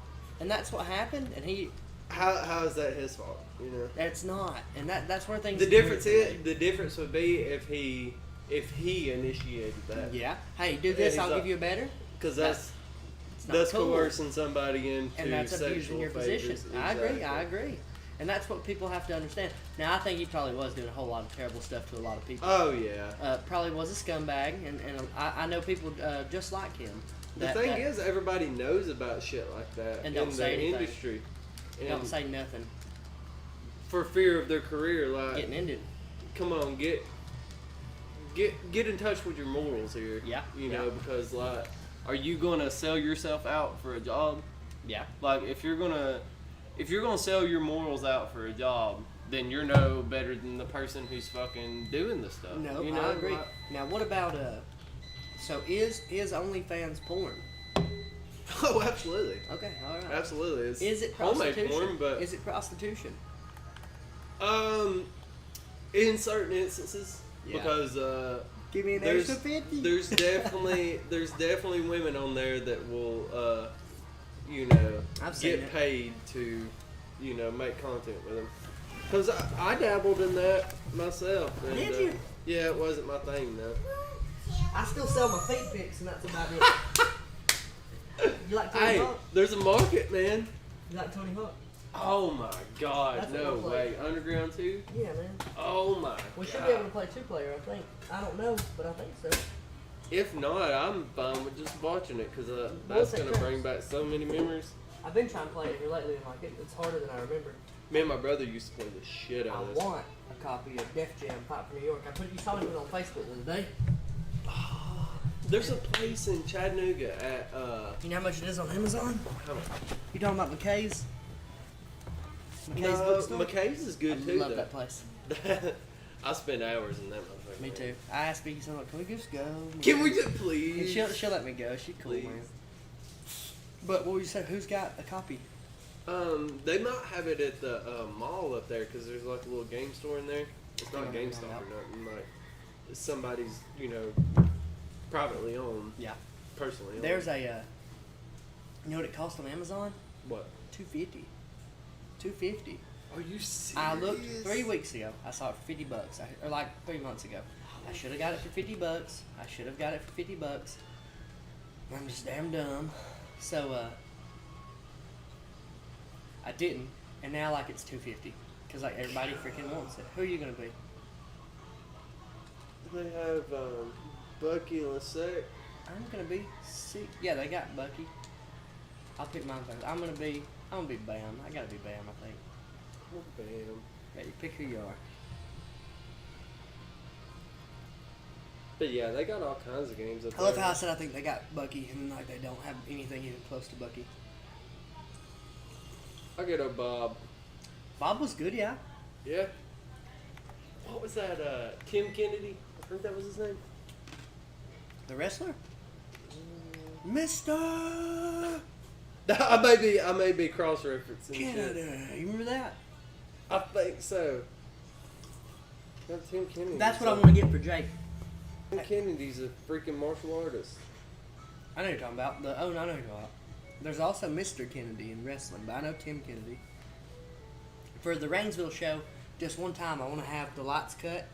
And that's what happened, and How is that his fault? You know. that's not. And that's where things The get difference weird for is me. the difference would be if he initiated that. Yeah. Hey, do this, he's I'll like- give you a better. Because that's It's not that's cool. coercing somebody into And that's abusing sexual your favors. position. I agree. And that's what people have to understand. Now, I think he probably was doing a whole lot of terrible stuff to a lot of people. Oh yeah. Probably was a scumbag, and I know people just like him. The thing is, everybody knows about shit like that And in don't say the anything. industry. And don't say nothing. for fear of their career, like Getting ended. come on, get in touch with your morals here. Yeah. You know, because like, are you gonna sell yourself out for a job? Yeah. Like, if you're gonna sell your morals out for a job, then you're no better than the person who's fucking doing the stuff. No, you know? I agree. Like, Now, what about so is OnlyFans porn? oh, absolutely. Okay, all right. Absolutely. It's Is it homemade prostitution? porn, but Is it prostitution? in certain instances, Yeah. because Give me an there's extra 50. there's definitely women on there that will you know, I've seen get it. paid to, you know, make content with them. Because I dabbled in that myself. And, Did you? Yeah, it wasn't my thing though. I still sell my feet pics, and that's about it. You like Tony Hey, Hawk? there's a market, man. You like Tony Hawk? Oh my God, That's no what I way. Underground 2? Yeah, man. Oh my We should God. be able to play 2-player, I think. I don't know, but I think so. If not, I'm fine with just watching it because We'll that's take going to bring turns. back so many memories. I've been trying to play it here lately, and like it's harder than I remember. Me and my brother used to play the shit I out of this. want a copy of Def Jam Fight for New York. You saw me put it on Facebook the other day. There's a place in Chattanooga at, You know how much it is on Amazon? how much? You talking about McKay's? McKay's No, bookstore? McKay's is good I too, love though. that place. I spend hours in that motherfucker. Me too. I asked Vicky something like, can we just go? Can we just And please? she'll let me go. She's cool, Please. man. But what would you say? Who's got a copy? They might have it at the mall up there because there's like a little game store in there. It's not a Yeah, GameStop yeah. or nothing. Like, it's somebody's, you know, privately owned, Yeah. personally owned. There's a, you know what it costs on Amazon? What? $250. $250. Are you serious? I looked 3 weeks ago. I saw it for $50. Or like 3 months ago. I should have got it for $50. I should have got it for $50. I'm just damn dumb. So I didn't, and now like it's $250 because like everybody freaking wants it. Who are you gonna be? They have Bucky Lasek. I'm gonna be sick. Yeah, they got Bucky. I'll pick mine first. I'm gonna be Bam. I gotta be Bam. I think. Bam. Yeah, you pick who you are. But yeah, they got all kinds of games up I love there. how I said I think they got Bucky, and like they don't have anything even close to Bucky. I get a Bob. Bob was good, yeah. Yeah. What was that? Tim Kennedy. I think that was his name. The wrestler, Mister I may be cross-referencing shit. Canada. You remember that? I think so. That Tim Kennedy. That's what I want to get for Jake. Tim Kennedy's a freaking martial artist. I know who you're talking about. I know who you're talking about. There's also Mr. Kennedy in wrestling, but I know Tim Kennedy. For the Rainsville show, just one time I want to have the lights cut.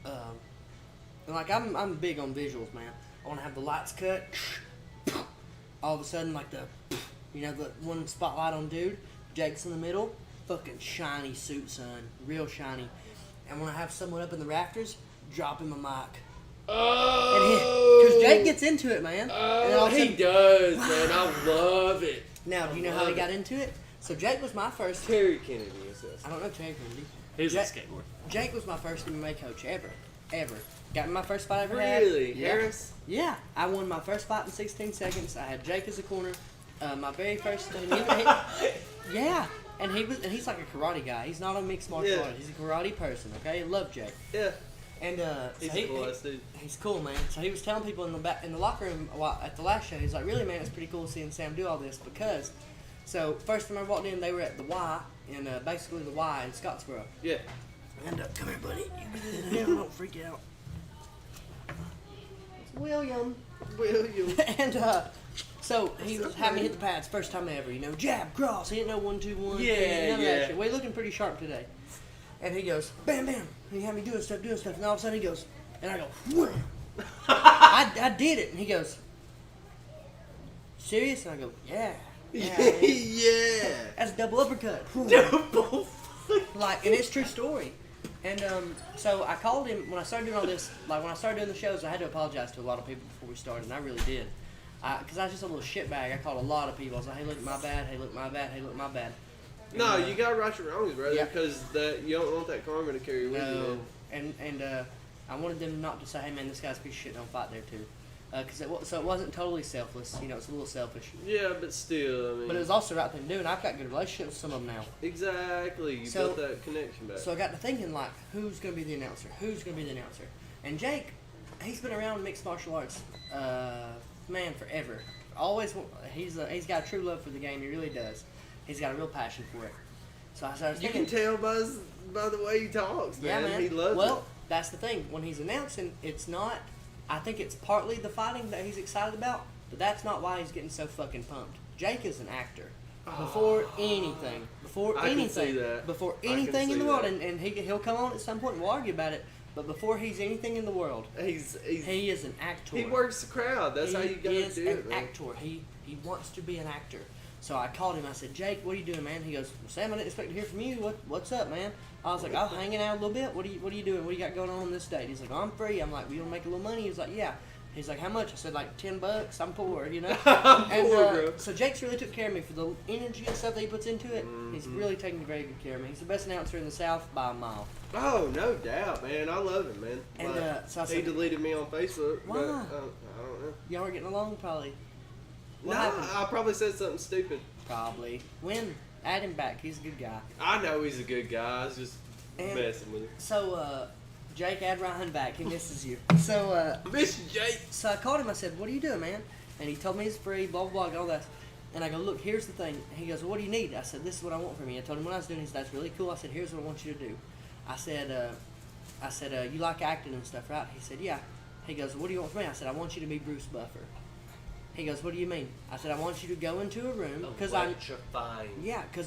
And like I'm big on visuals, man. I want to have the lights cut. All of a sudden, like the one spotlight on dude, Jake's in the middle, fucking shiny suit, son, real shiny. And when I have someone up in the rafters, drop him a mic. Oh! Because Jake gets into it, man. And then all Oh, of a he sudden- does, man. I love it. Now, do you know how he got into it? So Jake was my first. Terry Kennedy is this. I don't know Terry Kennedy. He's Ja- a skateboard. Jake was my first MMA coach ever. Got me my first fight I ever had. Really? Yeah. Harris? Yeah, I won my first fight in 16 seconds. I had Jake as a corner. My very first. Yeah, and he's like a karate guy. He's not a mixed martial Yeah. artist. He's a karate person. Okay, I love Jake. Yeah. And He's so a cool ass dude. he's cool, man. So he was telling people in the locker room at the last show. He's like, really, man, it's pretty cool seeing Sam do all this because. So first time I walked in, they were at the Y in basically the Y in Scottsboro. Yeah. And come here, buddy. You get in don't freak out. It's William. And so he was having me hit the pads first time ever. You know, jab, cross. He didn't know 1, 2, 1. Yeah, none of that yeah. shit. We're looking pretty sharp today. And he goes, bam, bam. And he had me doing stuff. And all of a sudden he goes, and I go, wham. I did it. And he goes, serious? And I go, yeah. Yeah. That's a double uppercut. Double Like, and it's true story. And so I called him when I started doing all this. Like when I started doing the shows, I had to apologize to a lot of people before we started, and I really did. Because I was just a little shitbag. I called a lot of people. I was like, hey, look, my bad. Hey, look, my bad. Hey, look, my bad. And, No, you gotta right your wrongs, brother, Yeah. because you don't want that karma to carry with you. No. Man. And I wanted them not to say, hey, man, this guy's a piece of shit. Don't fight there, too. So it wasn't totally selfless. You know, it's a little selfish. Yeah, but still, I mean. But it was also the right thing to do, and I've got good relationships with some of them now. Exactly. You So- built that connection back. So I got to thinking, like, who's going to be the announcer? Who's going to be the announcer? And Jake, he's been around mixed martial arts, man, forever. Always, he's got a true love for the game. He really does. He's got a real passion for it. So I was You thinking, can tell by the way he talks, yeah, man. man. He loves well, it. that's the thing. When he's announcing, it's not. I think it's partly the fighting that he's excited about, but that's not why he's getting so fucking pumped. Jake is an actor. Before anything, I can see that. before I can anything in see the world, that. and he'll come on at some point and we'll argue about it. But before he's anything in the world, he is an actor. He works the crowd. That's how you gotta He is do an it, man. actor. He wants to be an actor. So I called him. I said, Jake, what are you doing, man? He goes, well, Sam, I didn't expect to hear from you. What's up, man? I was like, I'm hanging out a little bit. What are you doing? What do you got going on this date? He's like, I'm free. I'm like, we gonna make a little money? He's like, yeah. He's like, how much? I said, like $10. I'm poor, you know. I'm poor, bro. So Jake's really took care of me for the energy and stuff that he puts into it. Mm-hmm. He's really taking very good care of me. He's the best announcer in the South by a mile. Oh, no doubt, man. I love him, man. And Like, so I he said, deleted me on Facebook. Why? But, I don't know. y'all are getting along probably. What No, happened? I probably said something stupid. Probably. When? Add him back. He's a good guy. I know he's a good guy. I was just And- messing with him. So, Jake, add Ryan back. He misses you. So, Miss Jake. so I called him. I said, what are you doing, man? And he told me he's free, blah, blah, blah, all that. And I go, look, here's the thing. And he goes, well, what do you need? I said, this is what I want from you. I told him what I was doing. He said, that's really cool. I said, here's what I want you to do. I said, you like acting and stuff, right? He said, yeah. He goes, what do you want from me? I said, I want you to be Bruce Buffer. He goes, what do you mean? I said, I want you to go into a room because Electrifying.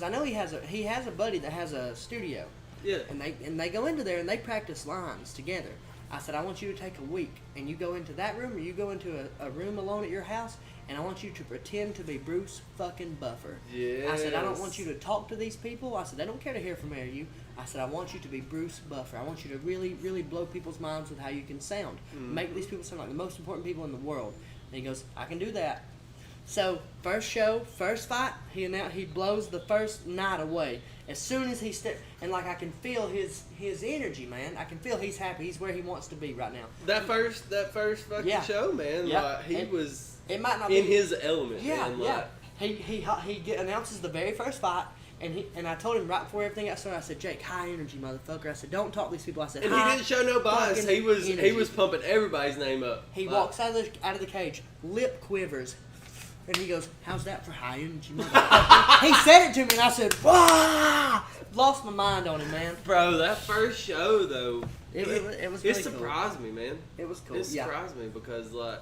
I know he has a buddy that has a studio. Yeah. And they go into there and they practice lines together. I said, I want you to take a week and you go into that room or you go into a room alone at your house and I want you to pretend to be Bruce fucking Buffer. Yes. I said, I don't want you to talk to these people. I said, they don't care to hear from you. I said, I want you to be Bruce Buffer. I want you to really, really blow people's minds with how you can sound. Make these people sound like the most important people in the world. And he goes, I can do that. So, first show, first fight, he blows the first night away. As soon as he and like I can feel his energy, man. I can feel he's happy. He's where he wants to be right now. That first fucking Yeah. show, man. Yeah. Like, he And was It might not in be his element, Yeah, man. yeah. Like, He announces the very first fight, and I told him right before everything got started. I said, Jake, high energy, motherfucker. I said, don't talk to these people. I said, and he high didn't show no bias. fucking He was energy. pumping everybody's name up. He Like, walks out of the cage, lip quivers, and he goes, "How's that for high energy, motherfucker?" He said it to me, and I said, "Wah!" Lost my mind on him, man. Bro, that first show though, It was it really cool. surprised me, man. It was cool. It Yeah. surprised me because like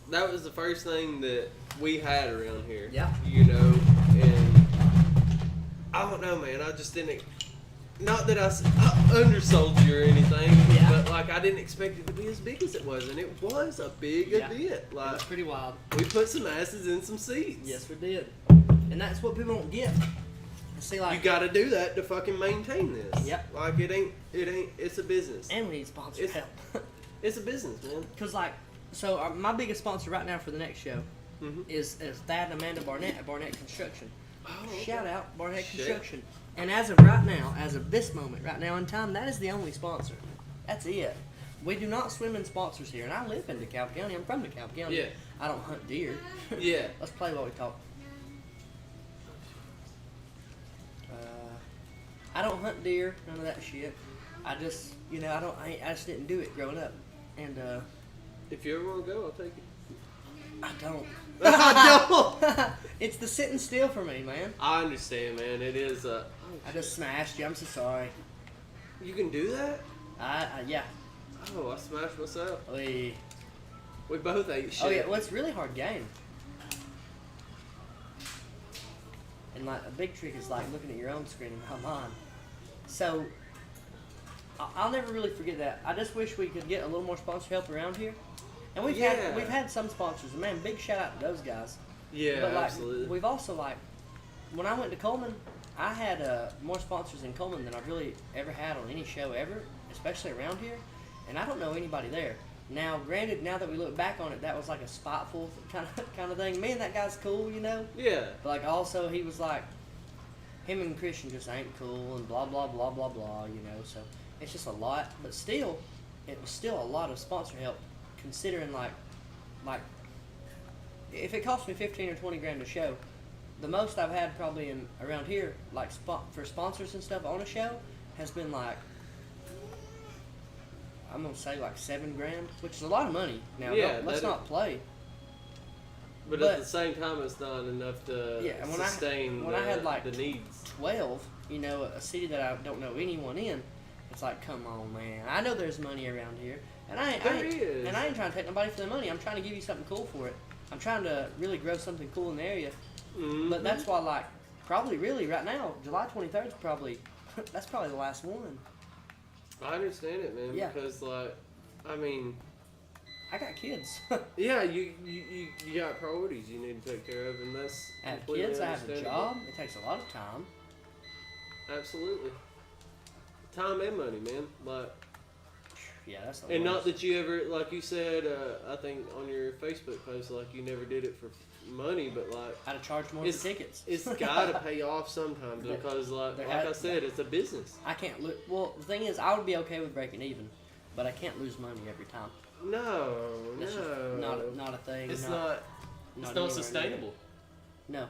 that was the first thing that we had around here. Yeah. You know, and I don't know, man. I just didn't. Not that I undersold you or anything, Yeah. but like I didn't expect it to be as big as it was, and it was a big Yeah. event. It Like was pretty wild. we put some asses in some seats. Yes, we did. And that's what people don't get. See, like, You got to do that to fucking maintain this. Yep. Like it ain't. It's a business. and we need sponsor It's- help. It's a business, man. Because, like, so my biggest sponsor right now for the next show Mhm. is Thad and Amanda Barnett at Barnett Construction. Oh, okay. Shout out Barnett Shit. Construction. And as of right now, as of this moment, right now in time, that is the only sponsor. That's it. We do not swim in sponsors here, and I live in DeKalb County. I'm from DeKalb County. Yeah. I don't hunt deer. Yeah. Let's play while we talk. I don't hunt deer, none of that shit. I just, I just didn't do it growing up, and If you ever want to go, I'll take you. I don't. I don't. It's the sitting still for me, man. I understand, man. It is. I just smashed you. I'm so sorry. You can do that? Yeah. Oh, I smashed myself. We. We both ate shit. Oh yeah. Well, it's a really hard game. And like a big trick is like looking at your own screen and not mine. So I'll never really forget that. I just wish we could get a little more sponsor help around here. And we've had some sponsors. And man, big shout out to those guys. Yeah, But like absolutely. we've also like when I went to Coleman, I had more sponsors in Coleman than I've really ever had on any show ever, especially around here. And I don't know anybody there. Now, granted, now that we look back on it, that was like a spiteful kind of thing. Man, that guy's cool, you know. Yeah. But like also, he was like, him and Christian just ain't cool and blah blah blah blah blah, you know. So it's just a lot. But still, it was still a lot of sponsor help, considering like if it cost me 15 or 20 grand a show, the most I've had probably in around here, like for sponsors and stuff on a show, has been like, I'm gonna say like 7 grand, which is a lot of money. Now, Yeah, let's not play. But at the same time, it's not enough to and sustain I had like the needs. 12, you know, a city that I don't know anyone in, it's like, come on, man. I know there's money around here, and I ain't trying to take nobody for the money. I'm trying to give you something cool for it. I'm trying to really grow something cool in the area. Mm-hmm. But that's why, like, probably really right now, July 23rd is probably, that's probably the last one. I understand it, man. Yeah. Because, like, I mean, I got kids. yeah, you got priorities you need to take care of, and that's I have completely kids, I have a understandable. job. It takes a lot of time. Absolutely. Time and money, man. Like, Yeah, that's the and not worst. that you ever, like you said, I think on your Facebook post, like you never did it for money, but like I'd have charged more for tickets. it's got to pay off sometimes because, like I said, it's a business. I can't lose. Well, the thing is, I would be okay with breaking even, but I can't lose money every time. No, That's just not a thing. It's not It's not anywhere sustainable. near. No,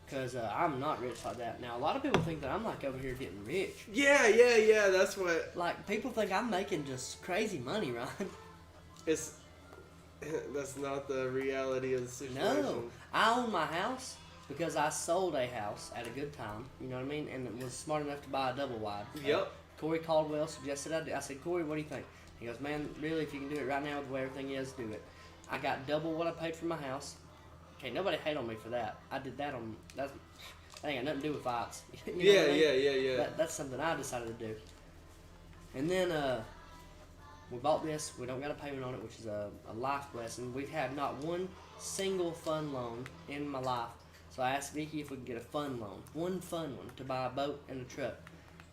because I'm not rich like that. Now, a lot of people think that I'm like over here getting rich. Yeah. That's what Like, people think I'm making just crazy money, Ron. it's. That's not the reality of the situation. No, I own my house because I sold a house at a good time. You know what I mean? And was smart enough to buy a double wide. Yep. Corey Caldwell suggested I do. I said, Corey, what do you think? He goes, man, really, if you can do it right now with the way everything is, do it. I got double what I paid for my house. Okay, nobody hate on me for that. I did that on that ain't got nothing to do with fights. You know what I mean? Yeah. That's something I decided to do. And then we bought this. We don't got a payment on it, which is a life blessing. We've had not one single fun loan in my life. So I asked Vicky if we could get a fun loan, one fun one, to buy a boat and a truck.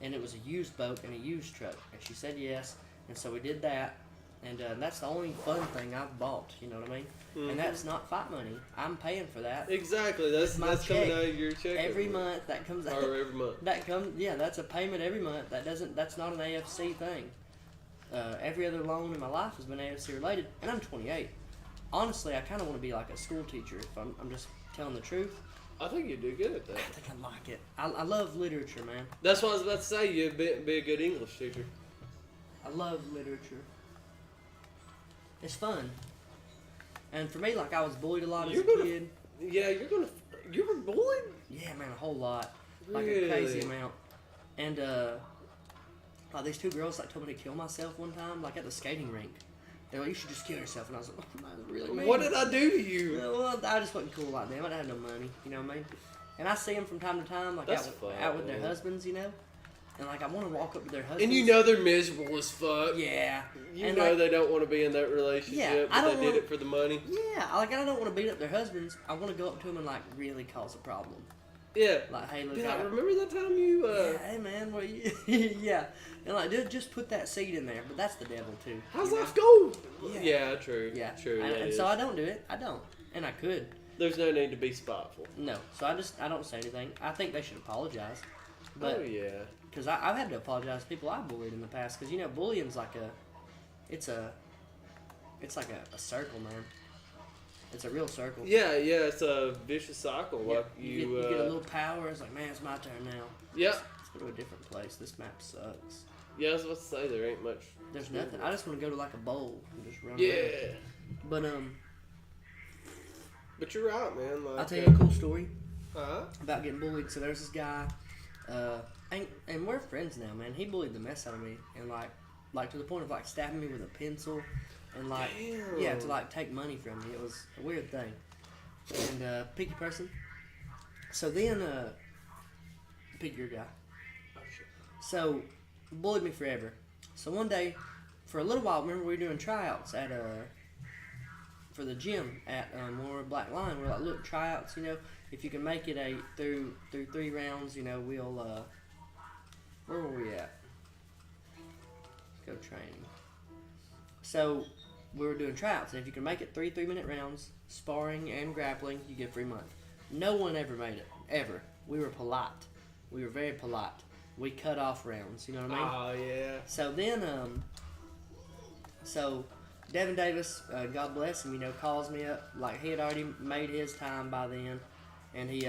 And it was a used boat and a used truck. And she said yes. And so we did that. And that's the only fun thing I've bought. You know what I mean? Mm-hmm. And that's not fight money. I'm paying for that. Exactly. That's my coming check. out of your check Every month that comes out. or every month. That comes, yeah, that's a payment every month. That's not an AFC thing. Every other loan in my life has been AFC related, and I'm 28. Honestly, I kind of want to be like a school teacher if I'm just telling the truth. I think you do good at that. I think I like it. I love literature, man. That's what I was about to say. You'd be a good English teacher. I love literature. It's fun. And for me, like, I was bullied a lot as a kid. Yeah, you were bullied? Yeah, man, a whole lot. Like Really? a crazy amount. And like these two girls like told me to kill myself one time, like at the skating rink. They're like, you should just kill yourself, and I was like, oh, that's really mean. What did I do to you? Well, I just wasn't cool like them. I didn't have no money, you know what I mean? And I see them from time to time, like That's out with their fun. husbands, you know. And like I want to walk up to their husbands. And you know they're miserable as fuck. Yeah. You and know like, they don't want to be in that relationship, Yeah, I but don't they did wanna- it for the money. Yeah, like I don't want to beat up their husbands. I want to go up to them and like really cause a problem. Yeah. Like, hey, look, Yeah, remember that time you yeah, hey man, what you? Yeah, and like, dude, just put that seed in there. But that's the devil too. how's you know? life going? Yeah. Yeah, true. Yeah, True. And, that and is. so I don't do it. I don't, and I could. There's no need to be spiteful. No, so I don't say anything. I think they should apologize. But Oh yeah. because I've had to apologize to people I bullied in the past. Because you know, bullying's like it's like a circle, man. It's a real circle. Yeah, it's a vicious cycle. Yeah, Like you get a little power. It's like, man, it's my turn now. Yeah. Let's go to a different place. This map sucks. Yeah, I was about to say there ain't much. There's nothing. I just want to go to like a bowl and just run around. Yeah. But But you're right, man. Like, I'll tell you a cool story Uh-huh. about getting bullied. So there's this guy, and we're friends now, man. He bullied the mess out of me, and like to the point of like stabbing me with a pencil, and like Damn. yeah, to like take money from me. It was a weird thing. And picky person. So then pick your guy. Oh shit. So bullied me forever. So one day, for a little while, remember we were doing tryouts at for the gym at when we were at Black Lion. We're like, look, tryouts. If you can make it through 3 rounds, we'll where were we at? Go training. So we were doing tryouts, and if you can make it 3 3-minute rounds, sparring and grappling, you get a free month. No one ever made it, ever. We were polite. We were very polite. We cut off rounds, you know what I mean? Oh, yeah. So then, so Devin Davis, God bless him, calls me up. Like, he had already made his time by then. And he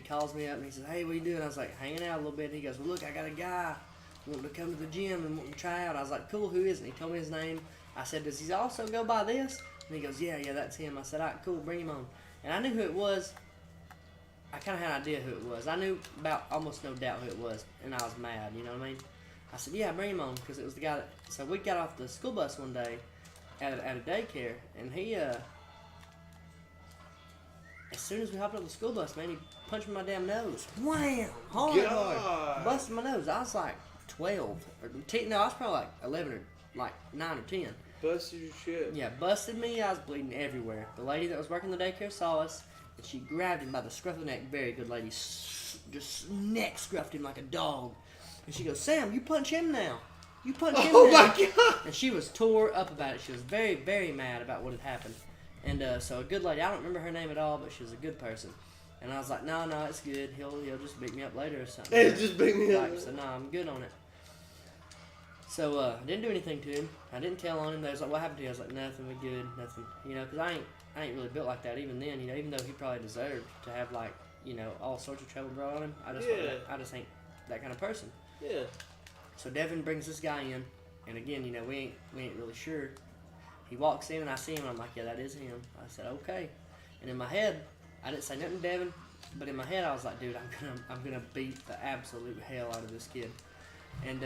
calls me up and he says, hey, what you doing? I was like, hanging out a little bit. He goes, well, look, I got a guy wanting to come to the gym and wanting to try out. I was like, cool, who is it? And he told me his name. I said, does he also go by this? And he goes, yeah, that's him. I said, all right, cool, bring him on. And I knew who it was. I kind of had an idea who it was. I knew about almost no doubt who it was, and I was mad, you know what I mean? I said, yeah, bring him on, because it was the guy that... So we got off the school bus one day at a daycare, and he, as soon as we hopped off the school bus, man, he punched me in my damn nose. Wham! Hard. Busted my nose. I was like 12. Or 10, no, I was probably like 11 or like 9 or 10. Busted your shit. Yeah, busted me. I was bleeding everywhere. The lady that was working the daycare saw us, and she grabbed him by the scruff of the neck. Very good lady. Just neck scruffed him like a dog. And she goes, Sam, you punch him now. You punch him now. Oh, my God. And she was tore up about it. She was very, very mad about what had happened. And so a good lady, I don't remember her name at all, but she was a good person. And I was like, no, it's good. He'll just beat me up later or something. Hey, just beat me up. So, no, I'm good on it. So, I didn't do anything to him. I didn't tell on him. They was like, what happened to you? I was like, nothing, we good, nothing. Because I ain't really built like that even then, even though he probably deserved to have, like, all sorts of trouble brought on him. I just ain't that kind of person. Yeah. So Devin brings this guy in, and again, we ain't really sure. He walks in, and I see him, and I'm like, yeah, that is him. I said, okay. And in my head, I didn't say nothing to Devin, but in my head, I was like, dude, I'm gonna beat the absolute hell out of this kid. And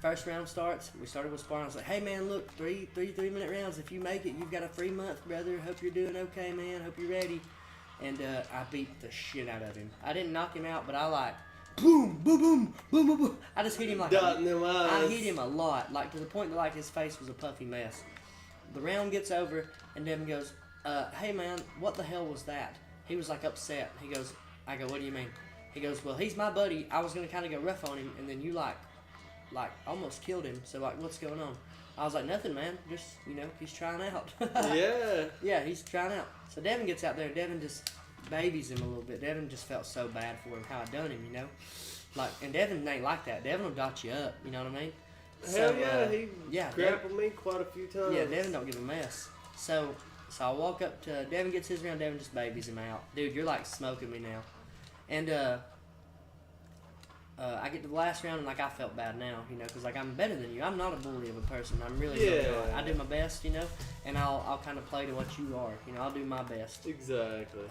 first round starts. We started with sparring. I was like, hey man, look, 3-minute rounds. If you make it, you've got a free month, brother. Hope you're doing okay, man. Hope you're ready. And I beat the shit out of him. I didn't knock him out, but I like boom, boom, boom, boom, boom, boom. I just hit him like I hit him a lot, like to the point that like his face was a puffy mess. The round gets over, and Devin goes, hey man, what the hell was that? He was like upset. He goes, I go, what do you mean? He goes, well, he's my buddy. I was gonna kind of go rough on him, and then you like almost killed him. So like, what's going on? I was like, nothing, man. Just he's trying out. Yeah. Yeah, he's trying out. So Devin gets out there, and Devin just babies him a little bit. Devin just felt so bad for him how I done him, Like, and Devin ain't like that. Devin will dot you up. You know what I mean? Hell yeah, he grappled me quite a few times. Yeah, Devin don't give a mess. So I walk up to Devin, gets his round. Devin just babies him out. Dude, you're like smoking me now. And I get to the last round, and like I felt bad now, because like I'm better than you. I'm not a bully of a person. I'm really not. I do my best, and I'll kind of play to what you are. I'll do my best. Exactly.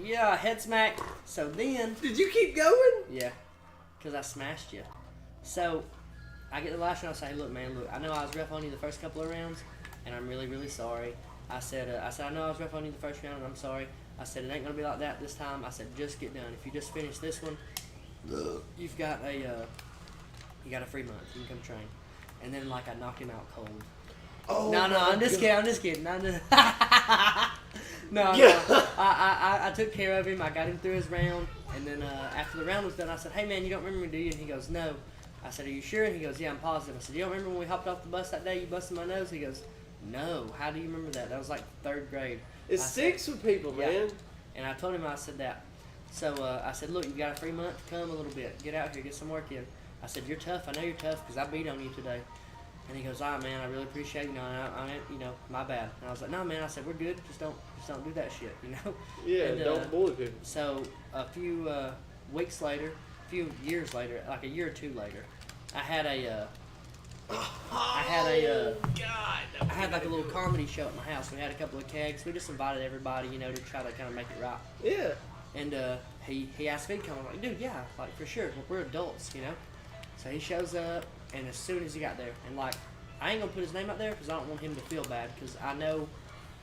Yeah, head smack. So then. Did you keep going? Yeah, because I smashed you. So I get the last round. I say, look, man, I know I was rough on you the first couple of rounds, and I'm really, really sorry. I said, I know I was rough on you the first round, and I'm sorry. I said, it ain't going to be like that this time. I said, just get done. If you just finish this one, you've got a free month. You can come train. And then, like, I knocked him out cold. Oh, no, I'm just kidding. No. I took care of him. I got him through his round. And then after the round was done, I said, hey, man, you don't remember me, do you? And he goes, no. I said, are you sure? And he goes, yeah, I'm positive. I said, you don't remember when we hopped off the bus that day, you busted my nose? He goes, no. How do you remember that? That was like 3rd grade. It sticks with people, man. And I told him, I said that. So I said, look, you got a free month. Come a little bit. Get out here. Get some work in. I said, you're tough. I know you're tough because I beat on you today. And he goes, all right, man, I really appreciate it. My bad. And I was like, no, man. I said, we're good. Just don't do that shit, Yeah, and, don't bully people. So a few weeks later, a few years later, like a year or two later, I had like a little comedy show at my house. We had a couple of kegs. We just invited everybody, to try to kind of make it right. Yeah. And he asked me to come. I'm like, dude, yeah, like for sure. We're adults, So he shows up, and as soon as he got there, and like, I ain't gonna put his name out there because I don't want him to feel bad because I know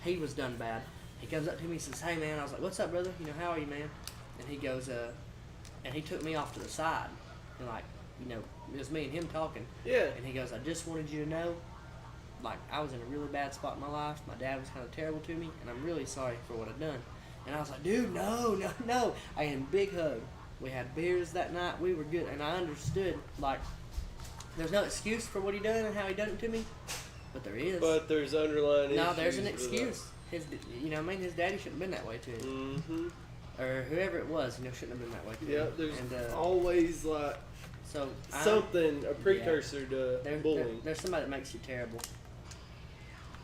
he was done bad. He comes up to me and says, hey man, I was like, what's up, brother? How are you, man? And he goes, and he took me off to the side, and like, it was me and him talking. Yeah. And he goes, I just wanted you to know like I was in a really bad spot in my life. My dad was kind of terrible to me, and I'm really sorry for what I've done. And I was like, dude, no, no, no. I gave him a big hug. We had beers that night. We were good, and I understood. Like, there's no excuse for what he done and how he done it to me, but there is. But there's underlying No, issues. there's an with excuse. His, you know, what I mean, his daddy shouldn't have been that way to him, or whoever it was, you know, shouldn't have been that way to Yeah, him. there's and, always like so something, a precursor to bullying. There's somebody that makes you terrible.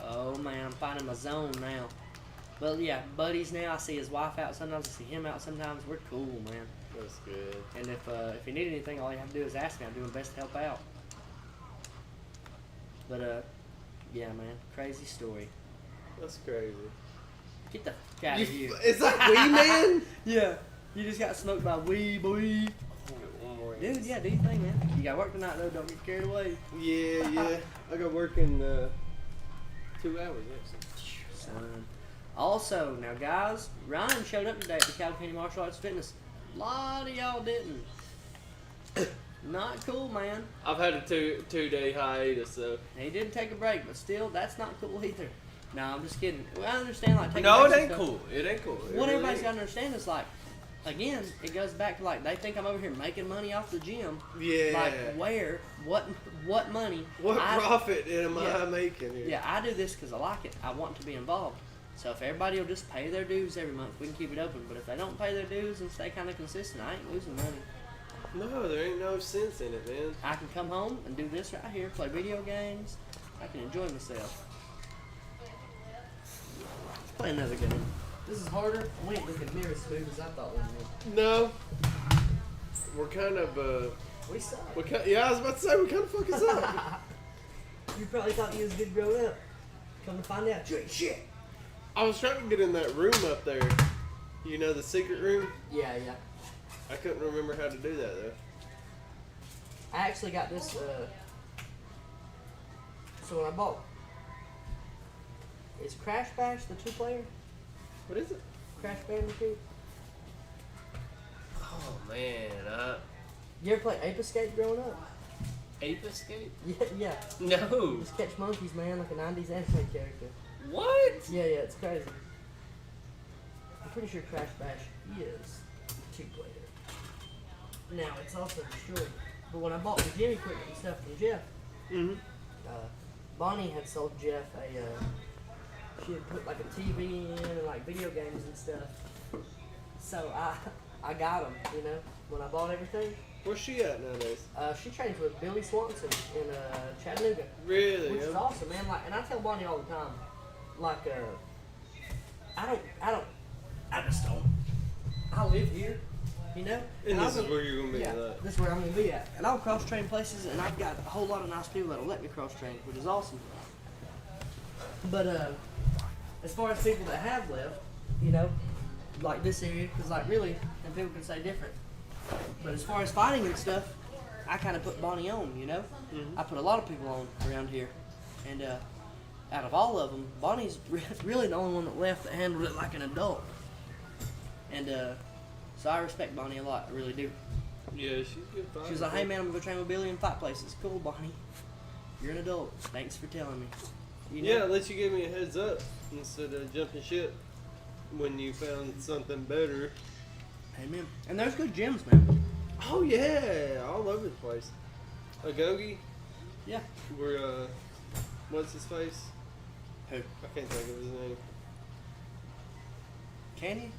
Oh man, I'm finding my zone now. But yeah, buddies now. I see his wife out sometimes. I see him out sometimes. We're cool, man. That's good. And if you need anything, all you have to do is ask me. I'm doing my best to help out. But yeah, man, crazy story. That's crazy. Get the fuck out of here. Is that Wee Man? Yeah, you just got smoked by Wee boy. One more. Dude, yeah, do your thing, man. You got work tonight though. Don't get carried away. Yeah. I got work in 2 hours actually. Son. Also, now guys, Ryan showed up today at the California Martial Arts Fitness. A lot of y'all didn't. Not cool, man. I've had a two-day hiatus, so. He did take a break, but still, that's not cool either. No, I'm just kidding. Well, I understand, like, taking No, it breaks ain't and stuff. cool. It ain't cool. It What really everybody's ain't. got to understand is, like, again, it goes back to, like, they think I'm over here making money off the gym. Yeah. Like, where? What money? What profit am I making here? Yeah, I do this because I like it. I want to be involved. So if everybody will just pay their dues every month, we can keep it open. But if they don't pay their dues and stay kind of consistent, I ain't losing money. No, there ain't no sense in it, man. I can come home and do this right here, play video games. I can enjoy myself. Let's play another game. This is harder. We ain't looking near as smooth as I thought we would. No. We're kind of, We suck. yeah, I was about to say, we kind of fucking suck. You probably thought you was good grown up. Come to find out, you ain't shit. I was trying to get in that room up there. You know, the secret room? Yeah. I couldn't remember how to do that, though. I actually got this, so when I bought, is Crash Bash the 2-player? What is it? Crash Bandicoot? Oh, man. You ever play Ape Escape growing up? Ape Escape? Yeah. No. Just catch monkeys, man, like a 90s anime character. What? Yeah, it's crazy. I'm pretty sure Crash Bash is 2-player. Now, it's also destroyed. But when I bought the gym equipment and stuff from Jeff, Bonnie had sold Jeff she had put like a TV in and like video games and stuff. So I got them, you know, when I bought everything. Where's she at nowadays? She trains with Billy Swanson in Chattanooga. Really? Which is awesome, man. Like, and I tell Bonnie all the time, like, I just don't. I live here, you know. And this is I'll where you're going to be yeah, at. this is where I'm gonna be at. And I'll cross train places, and I've got a whole lot of nice people that'll let me cross train, which is awesome. But as far as people that have left, you know, like this area, because like really, and people can say different. But as far as fighting and stuff, I kind of put Bonnie on, you know. I put a lot of people on around here, and out of all of them, Bonnie's really the only one that left that handled it like an adult. And so I respect Bonnie a lot, I really do. Yeah, she's good. She was like, hey man, I'm gonna go train with Billy in fight places. Cool, Bonnie. You're an adult. Thanks for telling me. You know? Yeah, at least you gave me a heads up instead of jumping ship when you found something better. Amen. And there's good gyms, man. Oh yeah, all over the place. Agogi, Yeah. where what's his face? Who? I can't think of his name. Can you?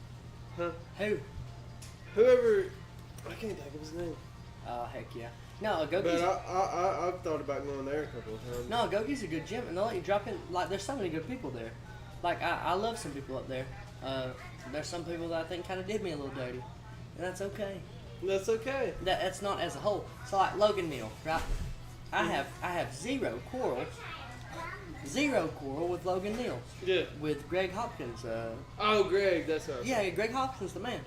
Huh? Who? Whoever, I can't think of his name. Oh, heck yeah. No, But Agogi's... I've thought about going there a couple of times. No, Agogi's a good gym, and they'll let you drop in. Like, there's so many good people there. Like, I love some people up there. There's some people that I think kind of did me a little dirty. And that's okay. That's okay. That's not as a whole. So, like, Logan Neal, right? I have zero quarrel with Logan Neal. Yeah. With Greg Hopkins. Oh, Greg, that's right. Yeah, Greg Hopkins, the man.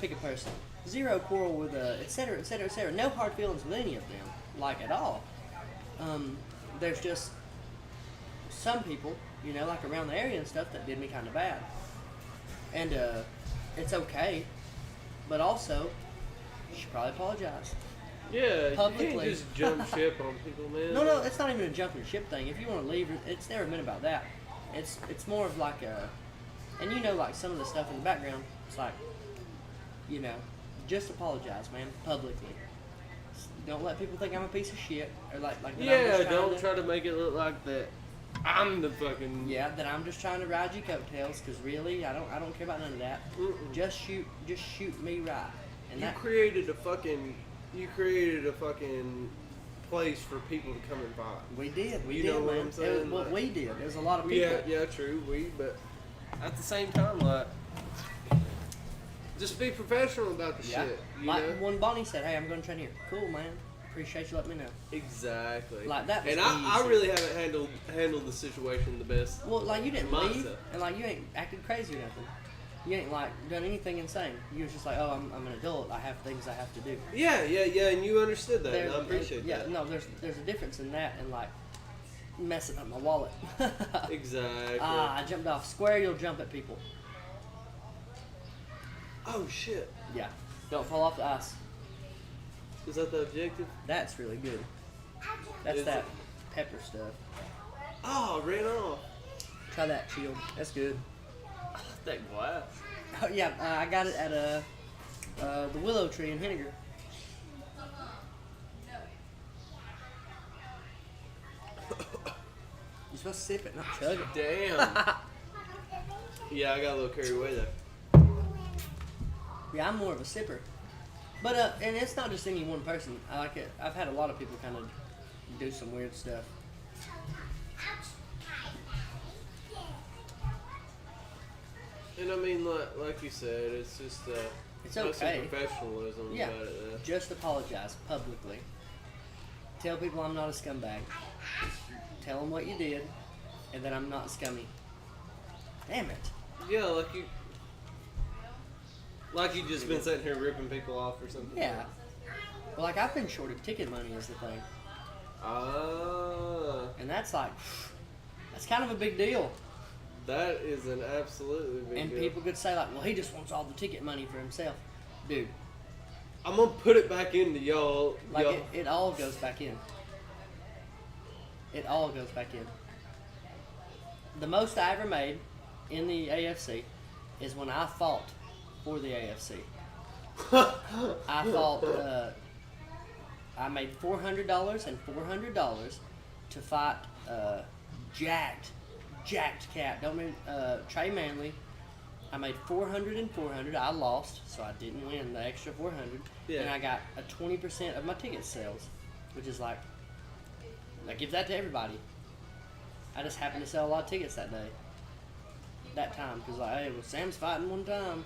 Pick a person. Zero quarrel with, et cetera, et cetera, et cetera. No hard feelings with any of them, like at all. There's just some people, you know, like around the area and stuff that did me kind of bad. And it's okay, but also, you should probably apologize. Yeah, you publicly. can't just jump ship on people, man. No, it's not even a jumping ship thing. If you want to leave, it's never been about that. It's more of like a, and you know, like some of the stuff in the background. It's like, you know, just apologize, man, publicly. Don't let people think I'm a piece of shit or like that I'm Yeah, just don't try to make it look like that. I'm the fucking. Yeah, that I'm just trying to ride your coattails. Because really, I don't care about none of that. Mm-mm. Just shoot me right. And You that created a fucking place for people to come and buy. we did. We You did, know what man. I'm saying? It was what Like- we did. There's a lot of people. Yeah, true. But at the same time, like, just be professional about the Yeah. shit. You Like know? when Bonnie said, "Hey, I'm going to train here." Cool, man. Appreciate you letting me know. Exactly. Like, that was And I easy. really haven't handled the situation the best. Well, like you didn't Myself. leave, and like you ain't acted crazy or nothing. You ain't like done anything insane. You was just like, "Oh, I'm an adult. I have things I have to do." Yeah, and you understood that, and I There's- appreciate yeah, that. no, there's a difference in that and like messing up my wallet. Exactly. I jumped off. Square, you'll jump at people. Oh shit. Yeah. Don't fall off the ice. Is that the objective? That's really good. That's Is that it? pepper stuff. Oh, ran off. Try that shield. That's good. That glass. Oh, yeah, I got it at the willow tree in Henniger. You're supposed to sip it, not chug it. Damn. Yeah, I got a little carried away there. Yeah, I'm more of a sipper. But and it's not just any one person. I like it. I've had a lot of people kind of do some weird stuff. And I mean, like you said, it's just It's some okay. professionalism Yeah. about it. Though. Just apologize publicly. Tell people I'm not a scumbag. Tell them what you did, and that I'm not scummy. Damn it. Yeah, like you just been sitting here ripping people off or something. Yeah. Well, like I've been shorted ticket money is the thing, Ah, and that's like, that's kind of a big deal. that is an absolutely big And deal. people could say like, well, he just wants all the ticket money for himself, dude. I'm gonna put it back into y'all. Like y'all. it all goes back in. It all goes back in. The most I ever made in the AFC is when I fought for the AFC. I fought. I made $400 and $400 to fight jacked cat. Don't mean Trey Manley. I made 400 and 400. I lost, so I didn't win the extra 400. Yeah. And I got a 20% of my ticket sales, which is like, I give that to everybody. I just happened to sell a lot of tickets that day. That time, because like, hey, well, Sam's fighting one time.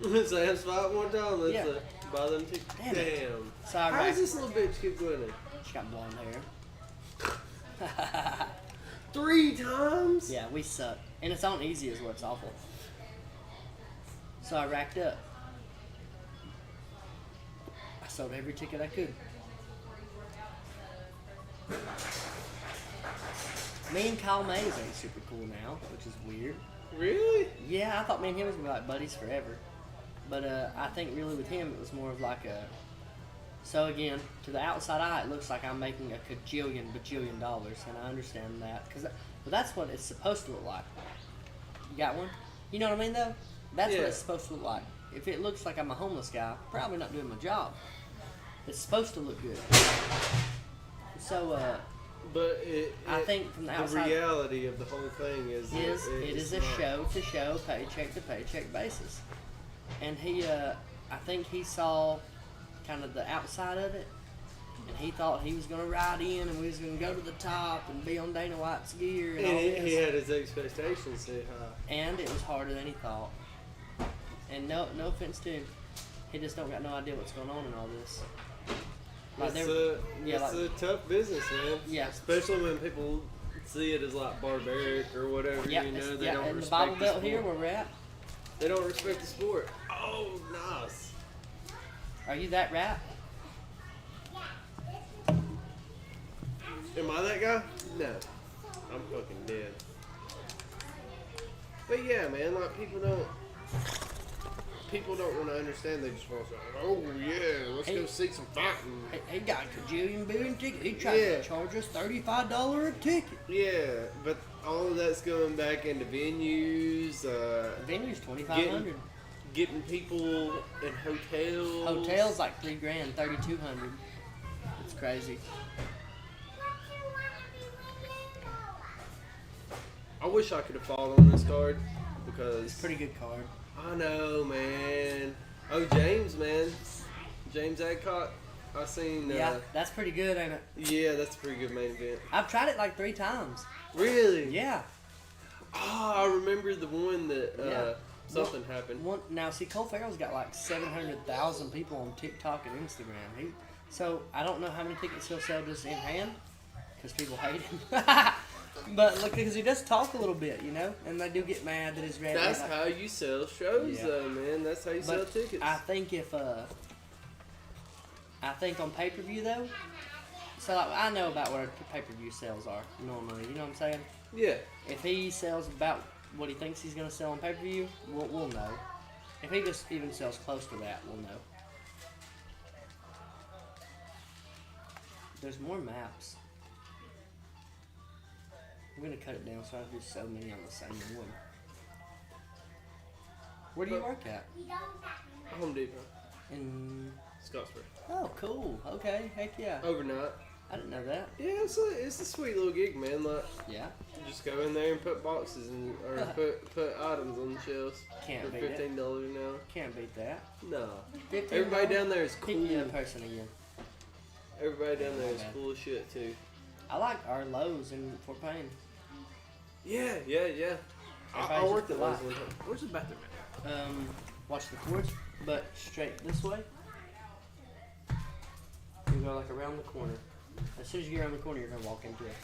Sam's fight one time. Let's Yeah. buy them tickets. Damn it. Damn. So I How does racked, this little bitch keep winning? she got blonde hair. 3 times? Yeah, we suck. And it's on easy is what's awful. So I racked up. I sold every ticket I could. Me and Kyle Mays ain't super cool now, which is weird. Really? Yeah, I thought me and him was gonna be like buddies forever. But I think really with him it was more of like a. So again, to the outside eye, it looks like I'm making a bajillion dollars, and I understand that but that's what it's supposed to look like. You got one? You know what I mean though? That's what Yeah. it's supposed to look like. If it looks like I'm a homeless guy, probably not doing my job. It's supposed to look good. So But I think from the the outside- reality of the whole thing is it it's is a not. show-to-show, paycheck-to-paycheck basis. And he, I think he saw kind of the outside of it, and he thought he was going to ride in and we was going to go to the top and be on Dana White's gear and all And this. he had his expectations set high. And it was harder than he thought. And no offense to him, he just don't got no idea what's going on in all this. Like It's a tough business, man. Yeah. Especially when people see it as like barbaric or whatever. Yeah, You know, it's- they yeah, don't in the respect Bible the Belt sport. here where we're at. They don't respect the sport. Oh, nice. Are you that rat? Am I that guy? No. I'm fucking dead. But yeah, man, like people don't. people don't want to understand. They just want to say, "Oh yeah, let's go see some fighting." He got a billion tickets. He tried Yeah. to charge us $35 a ticket. Yeah, but all of that's going back into venues. Venue's $2,500. Getting people in hotels. Hotels like $3,000, $3,200. It's crazy. I wish I could have fought on this card because Pretty good card. I know, man. Oh, James, man. James Adcock. I seen. Yeah, that's pretty good, ain't it? Yeah, that's a pretty good main event. I've tried it like 3 times. Really? Yeah. Oh, I remember the one that Yeah. something happened. Now, see, Cole Farrell's got like 700,000 people on TikTok and Instagram. So I don't know how many tickets he'll sell just in hand because people hate him. But look, because he does talk a little bit, you know, and they do get mad that his revenue. That's how you sell shows, Yeah. though, man. That's how you sell tickets. I think on pay-per-view though, so like, I know about where pay-per-view sales are normally. You know what I'm saying? Yeah. If he sells about what he thinks he's going to sell on pay-per-view, we'll know. If he just even sells close to that, we'll know. There's more maps. I'm going to cut it down so I don't do so many on the same one. Where do you work at? Home Depot. In... Scottsburg. Oh, cool. Okay. Heck yeah. Overnight. I didn't know that. Yeah, it's a sweet little gig, man. Like, Yeah. you just go in there and put boxes or put items on the shelves Can't for beat it. $15 an hour. Can't beat that. No. $15. Everybody down there is Pick me cool. a person again. Everybody down there is Okay. cool as shit too. I like our Lowe's in Fort Payne. Yeah. I Everybody's worked at just Lowe's alive. one time. Where's the bathroom at? Watch the cords, but straight this way. You go like around the corner. As soon as you get around the corner, you're gonna walk into it.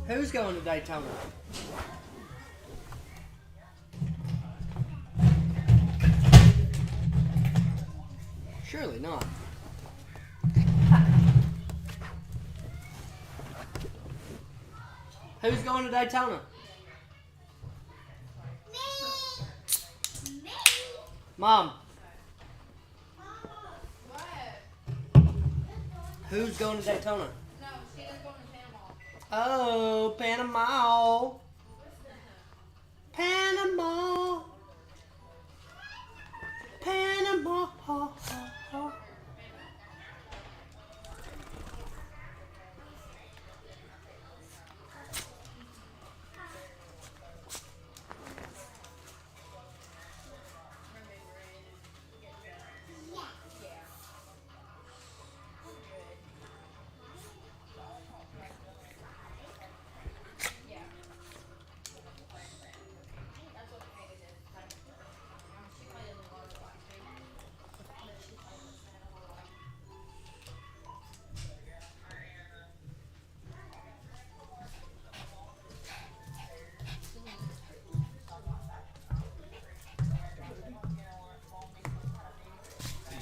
Who's going to Daytona? Surely not. Who's going to Daytona? Mom. Who's going to Daytona? No, she is going to Panama. Oh, Panama. Panama. Panama.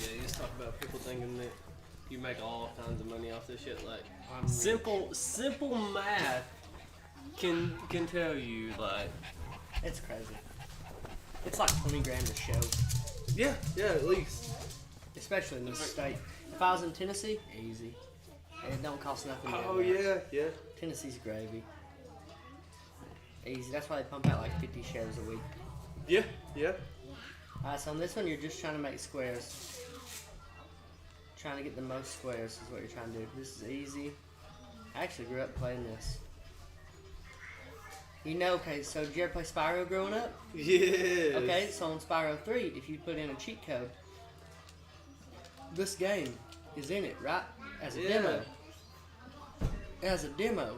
Yeah, you just talk about people thinking that you make all kinds of money off this shit. Like I'm simple math can tell you like It's crazy. It's like 20 grand a show, yeah at least. especially in this state. If I was in Tennessee, easy. It don't cost nothing. to Oh get there. yeah. Tennessee's gravy. Easy. That's why they pump out like 50 shows a week. Yeah. Alright, so on this one, you're just trying to make squares. Trying to get the most squares is what you're trying to do. This is easy. I actually grew up playing this. You know, okay, so did you ever play Spyro growing up? Yeah. Okay, so on Spyro 3, if you put in a cheat code, this game is in it, right? As a demo. As a demo.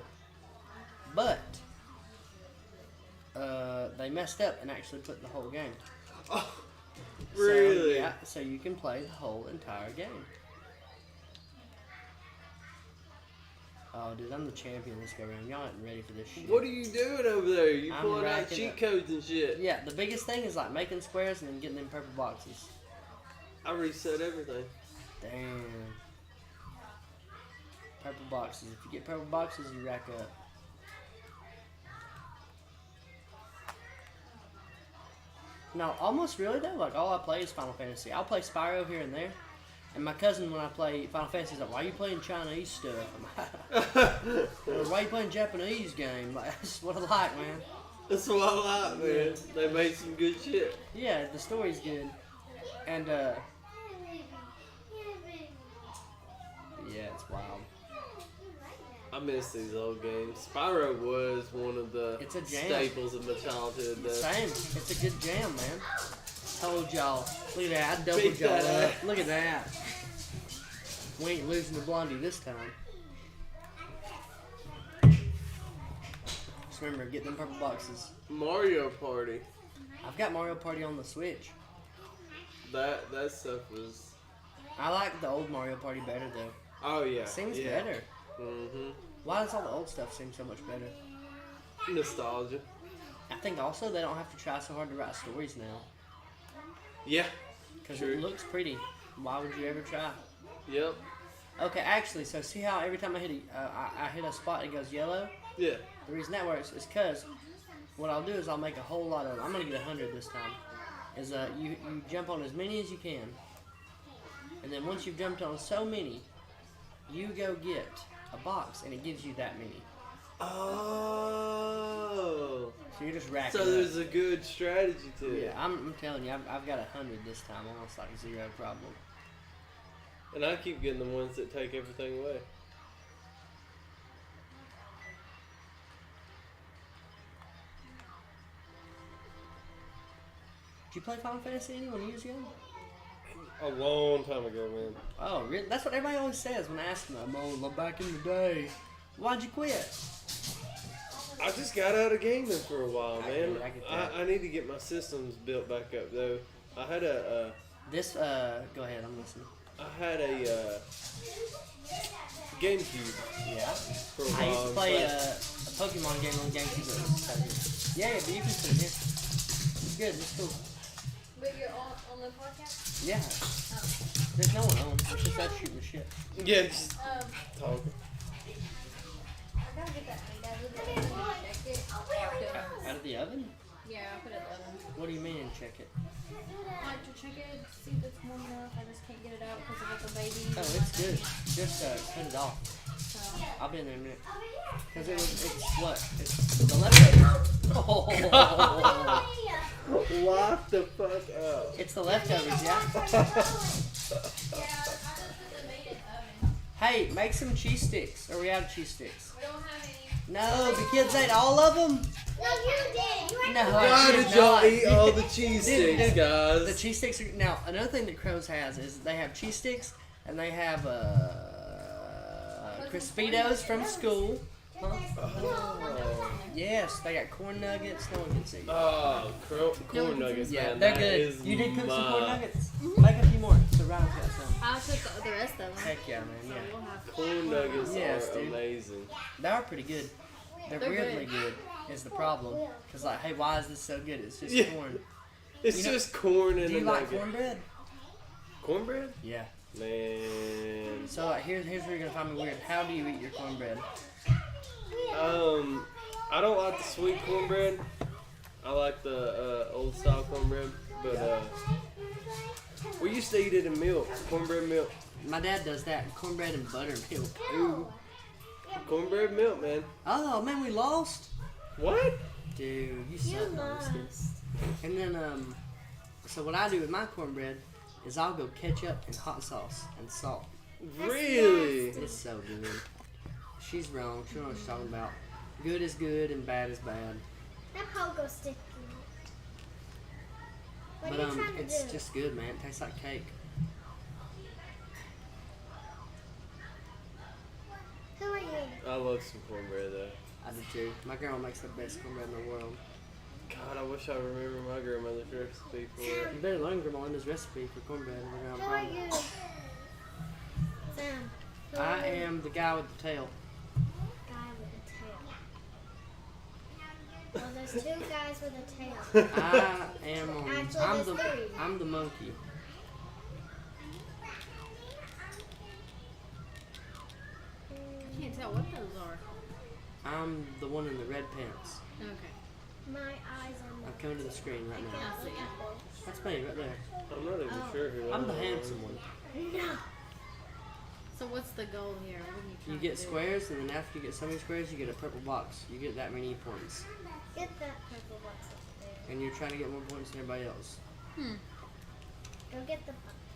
But they messed up and actually put the whole game. Oh, So, really? yeah, so you can play the whole entire game. Oh, dude, I'm the champion this go round. Y'all ain't ready for this shit. What are you doing over there? You I'm pulling out racking cheat up. codes and shit. Yeah, the biggest thing is like making squares and then getting them purple boxes. I reset everything. Damn. boxes. If you get purple boxes, you rack up. No, almost really though. Like all I play is Final Fantasy. I'll play Spyro here and there. And my cousin, when I play Final Fantasy, is like, "Why are you playing Chinese stuff? Or, why are you playing Japanese game? Like, that's what I like, man." That's what I like, man. They made some good shit. Yeah, the story's good. And, yeah, it's wild. I miss these old games. Spyro was one of the It's a jam. staples of my childhood. Though. Same. It's a good jam, man. Told y'all. Look at that. I doubled Beat y'all that up. Look at that. We ain't losing to Blondie this time. Just remember, get them purple boxes. Mario Party. I've got Mario Party on the Switch. That stuff was. I like the old Mario Party better, though. Oh yeah. Seems yeah. better. Mhm. Why does all the old stuff seem so much better? Nostalgia. I think also they don't have to try so hard to write stories now. Yeah. Because True. it looks pretty. Why would you ever try? Yep. Okay, actually, so see how every time I hit I hit a spot, it goes yellow? Yeah. The reason that works is because what I'll do is I'll make a whole lot of, I'm going to get 100 this time, is you jump on as many as you can. And then once you've jumped on so many, you go get a box, and it gives you that many. Oh. So you're just racking So up. there's a good strategy to it. Yeah, I'm telling you, I've got 100 this time, almost like zero problem. And I keep getting the ones that take everything away. Did you play Final Fantasy anyone years ago? A long time ago, man. Oh, really? That's what everybody always says when I ask them. Oh, back in the day. Why'd you quit? I just got out of gaming for a while, I man. get that. I need to get my systems built back up, though. I had a Go ahead, I'm listening. GameCube Yeah. for a while. I used to and play played- a Pokemon game on GameCube. That was so good. Yeah, but you can put it here. It's good, it's cool. But you're on the podcast? Yeah. Oh. There's no one on. It's just us shooting the shit. Yeah, just Um, talking. I gotta get that made out of the oven and check it. Out of the oven? Yeah, I put it in the oven. What do you mean, check it? Like to check it, see if it's warm enough. I just can't get it out because of the baby. Oh, it's good. Just cut it off. So, I'll be in there in a minute. Because it's what? It's the leftovers. Oh. Lock the fuck up. It's the leftovers, yeah? Hey, make some cheese sticks. Are we out of cheese sticks? we don't have any. No, the kids ate all of them. No, you did. You No, Why I did did y'all not. eat all the cheese Dude, sticks, The guys? cheese sticks are now another thing that Crows has is they have cheese sticks and they have Crispitos from school. Huh? Oh, Yes, they got corn nuggets. No one can see. corn nuggets, Yeah, man. they're that good. is You did cook some my- corn nuggets. Make a few more. So Ryan's got some. I'll cook the rest of them. Heck yeah, man. So Yeah, we'll have Corn nuggets Yes, are dude. amazing. they are pretty good. They're They're weirdly good. good. Is the problem? Cause like, hey, why is this so good? It's just Yeah. corn. It's You know- just corn and Do you a like nugget. cornbread? Cornbread? Yeah. Man. So here's where you're gonna find me weird. How do you eat your cornbread? I don't like the sweet cornbread. I like the old style cornbread, but we used to eat it in milk, cornbread milk. My dad does that. Cornbread and buttermilk. Ooh. Cornbread milk, man. Oh man, we lost. What? Dude, you suck. Monster. And then so what I do with my cornbread is I'll go ketchup and hot sauce and salt. Really? It's so good. She's wrong. She knows what she's talking about. Good is good and bad is bad. That pogo stick. What But are you trying to it's do? just good, man. It tastes like cake. Who are you? I love some cornbread though. I do too. My grandma makes the best cornbread in the world. God, I wish I remember my grandmother's recipe for it. You better learn Grandma Linda's recipe for cornbread. And we're Who gonna are have a you? problem. Sam. Who I are you? am the guy with the tail. Guy with a tail. Well, there's two guys with a tail. I am. Actually, I'm there's three. I'm the monkey. can't tell what those are. I'm the one in the red pants. Okay. My eyes on I'm coming to the screen right now. I see. That's me right there. I'm not even sure who I'm the I am. handsome one. No. So what's the goal here? What are you You trying get to do? squares, and then after you get so many squares, you get a purple box. You get that many points. Get that purple box up there. And you're trying to get more points than everybody else. Go get the.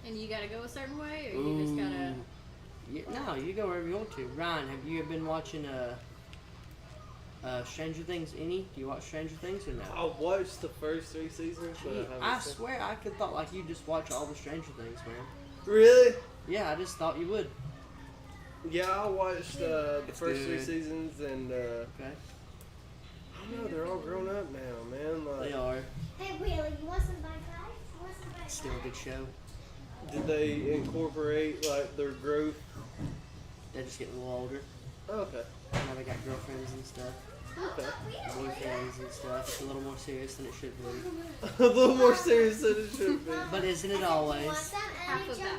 And you gotta go a certain way, or you just gotta. No, you go wherever you want to. Ryan, have you been watching Stranger Things any? Do you watch Stranger Things or no? I watched the first 3 seasons, but Gee, I I haven't seen. swear I could thought like you just watch all the Stranger Things, man. Really? Yeah, I just thought you would. Yeah, I watched the It's first 3 good. seasons, and Okay. I don't know, they're all grown up now, man. Like, They are. Hey, Wheelie, you want some bye guys? You want some bye guys? Still a good show. did they incorporate like their growth? They're just getting a little older. Okay. Now they got girlfriends and stuff. Okay. Boyfriends and stuff. It's a little more serious than it should be. A little more serious than it should be. But isn't it You always? want some? Half of that.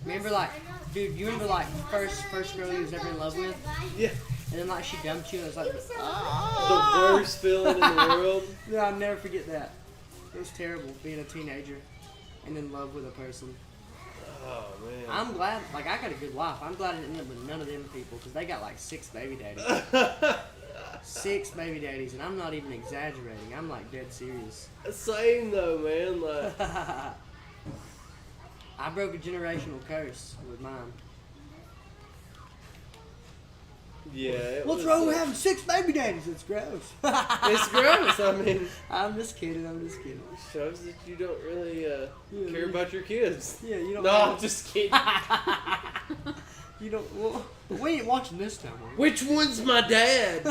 Remember like, dude, you remember like first girl you was ever in love with? Yeah. And then like she dumped you and it was like, The worst feeling in the world. yeah, I'll never forget that. It was terrible being a teenager and in love with a person. Oh man. I'm glad, like I got a good life. I'm glad I didn't end up with none of them people because they got like 6 baby daddies. 6 baby daddies, and I'm not even exaggerating. I'm like dead serious. Same though, man. Like, I broke a generational curse with mine. yeah. It What's was, wrong with having 6 baby daddies? It's gross. It's gross. I mean, I'm just kidding. I'm just kidding. shows that you don't really Yeah, care yeah. about your kids. Yeah, you don't. No, have- I'm just kidding. You don't. Well, we ain't watching this time. Are we? Which one's my dad?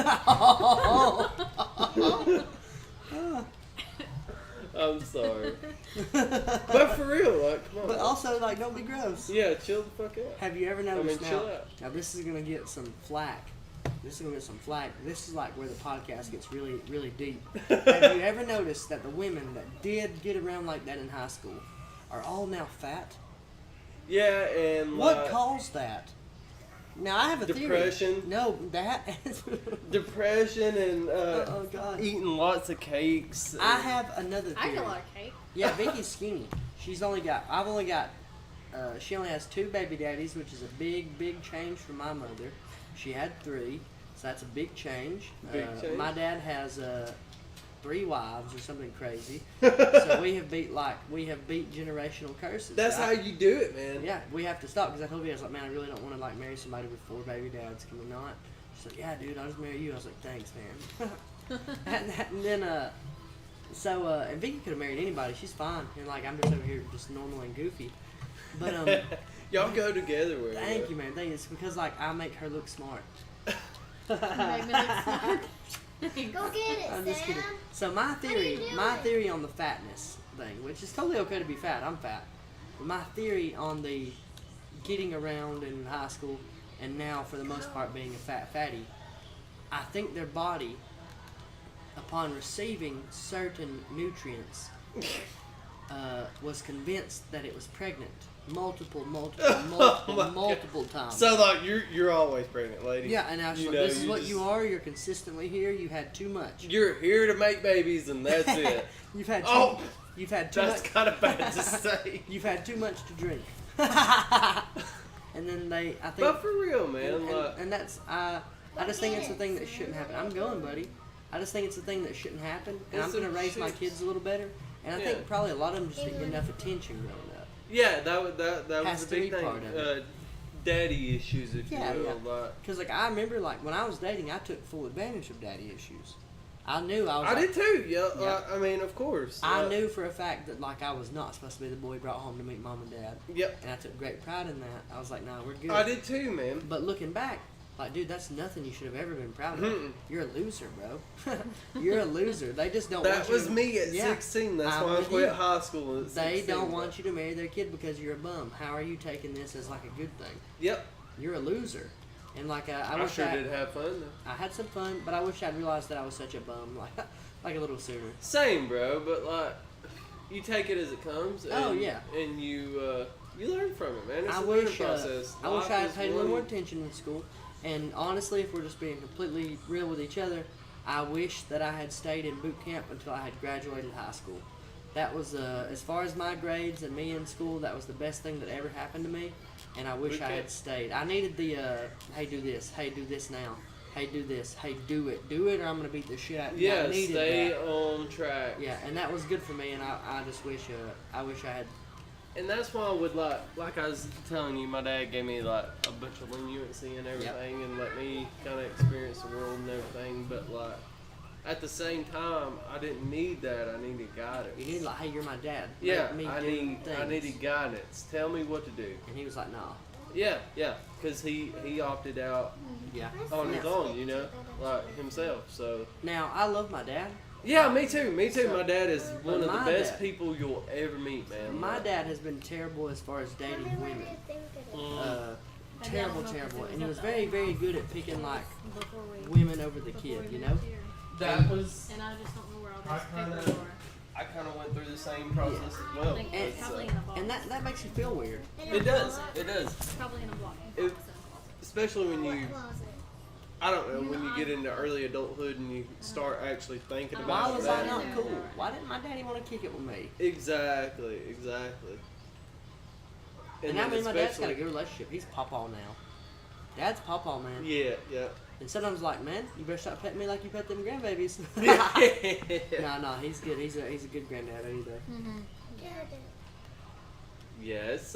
I'm sorry. But for real, like, come on. But also, like, don't be gross. Yeah, chill the fuck out. Have you ever noticed chill now? out. Now this is gonna get some flack. This is gonna get some flack. This is like where the podcast gets really, really deep. Have you ever noticed that the women that did get around like that in high school are all now fat? Yeah, and What like, caused that? Now I have a Depression. theory. No, that. depression and Oh God. eating lots of cakes. I have another I theory. eat a lot of cake. Yeah, Vicky's skinny. I've only got, she only has 2 baby daddies, which is a big, big change for my mother. She had 3, so that's a big change. Big change. My dad has 3 wives or something crazy. So we have beat generational curses. That's how right? you do it, man. Yeah, we have to stop because I told you I was like, man, I really don't want to like marry somebody with 4 baby dads. Can we not? She's like, yeah, dude, I'll just marry you. I was like, thanks, man. and then and Vicky could have married anybody. She's fine. And like I'm just over here just normal and goofy. But Y'all go together with thank you, man. Thank you. It's because like I make her look smart. Make me look smart. Go get it, I'm just kidding. Sam. So my are you theory doing? on the fatness thing, which is totally okay to be fat. I'm fat. But my theory on the getting around in high school and now for the most part being a fatty, I think their body, upon receiving certain nutrients, was convinced that it was pregnant multiple times. So like you're always pregnant, lady. Yeah, and I was You like, know, this is you what just- you are. You're consistently here. You had too much. You're here to make babies, and that's it. You've had too, Oh, you've had too that's much. kind of bad to say. You've had too much to drink. And then I think, But for real, man, and, like, and that's I just think it's a thing that shouldn't happen. I'm going, buddy. I just think it's a thing that shouldn't happen, and I'm It's gonna some raise my shit. kids a little better. And I Yeah. think probably a lot of them just didn't get enough attention growing up. yeah, that Has was a to be big thing. part of it. Daddy issues, if Yeah, you will. yeah. Like, Cause like I remember like when I was dating, I took full advantage of daddy issues. I knew I was. I like, did too. Yeah, Yeah. I mean, of course. I knew for a fact that like I was not supposed to be the boy brought home to meet mom and dad, Yep, and I took great pride in that. I was like, nah, we're good. I did too, man. But looking back, like, dude, that's nothing you should have ever been proud of. Mm-mm. You're a loser, bro. You're a loser. They just don't. That want you was to, me at Yeah. 16. That's I'm why I with quit you. high school at 16. They don't want you to marry their kid because you're a bum. How are you taking this as like a good thing? Yep, You're a loser. And like I I wish sure did have fun though. I had some fun, but I wish I'd realized that I was such a bum, like a little sooner. Same, bro. But like, you take it as it comes. And, Oh, yeah. And you learn from it, man. It's I a learning wish process. I wish Life I had is paid a little one- more attention in school. And honestly, if we're just being completely real with each other, I wish that I had stayed in boot camp until I had graduated high school. That was, as far as my grades and me in school, that was the best thing that ever happened to me. And I wish Boot I camp? had stayed. I needed the, hey, do this. Hey, do this now. Hey, do this. Hey, do it. Do it or I'm going to beat the shit out of you. Yeah, I needed stay that. on track. Yeah, and that was good for me, and I just wish, I wish I had. And that's why I would like I was telling you, my dad gave me like a bunch of leniency and everything, and let me kind of experience the world and everything. But like at the same time, I didn't need that. I needed guidance. You need like, hey, you're my dad. Yeah, Let me I do needed things. guidance. Tell me what to do. And he was like, nah. Yeah, because he opted out Yeah. on his own, you know, like himself. So Now I love my dad. yeah, me too. So- My dad is one of the my best dad- people you'll ever meet, man. My dad has been terrible as far as dating women. Terrible. And he was very, very good at picking like Before we, women over the before kid, we you know? moved here. That was. And I just don't know where all I those kinda- papers are. I kind of went through the same process as well. Like, And- it's probably in a box. And that makes you feel weird. It does. It does. It's probably in a block. It- Especially when you, Closet. I don't know, when you get into early adulthood and you start actually thinking Why Why about was that. I not cool? Why didn't my daddy want to kick it with me? Exactly. And then I mean, my dad's got a especially- good relationship. He's pawpaw now. Dad's pawpaw, man. Yeah. And sometimes like, man, you better stop petting me like you pet them grandbabies. Yeah. No, he's good. He's a good granddad either. Yeah, it's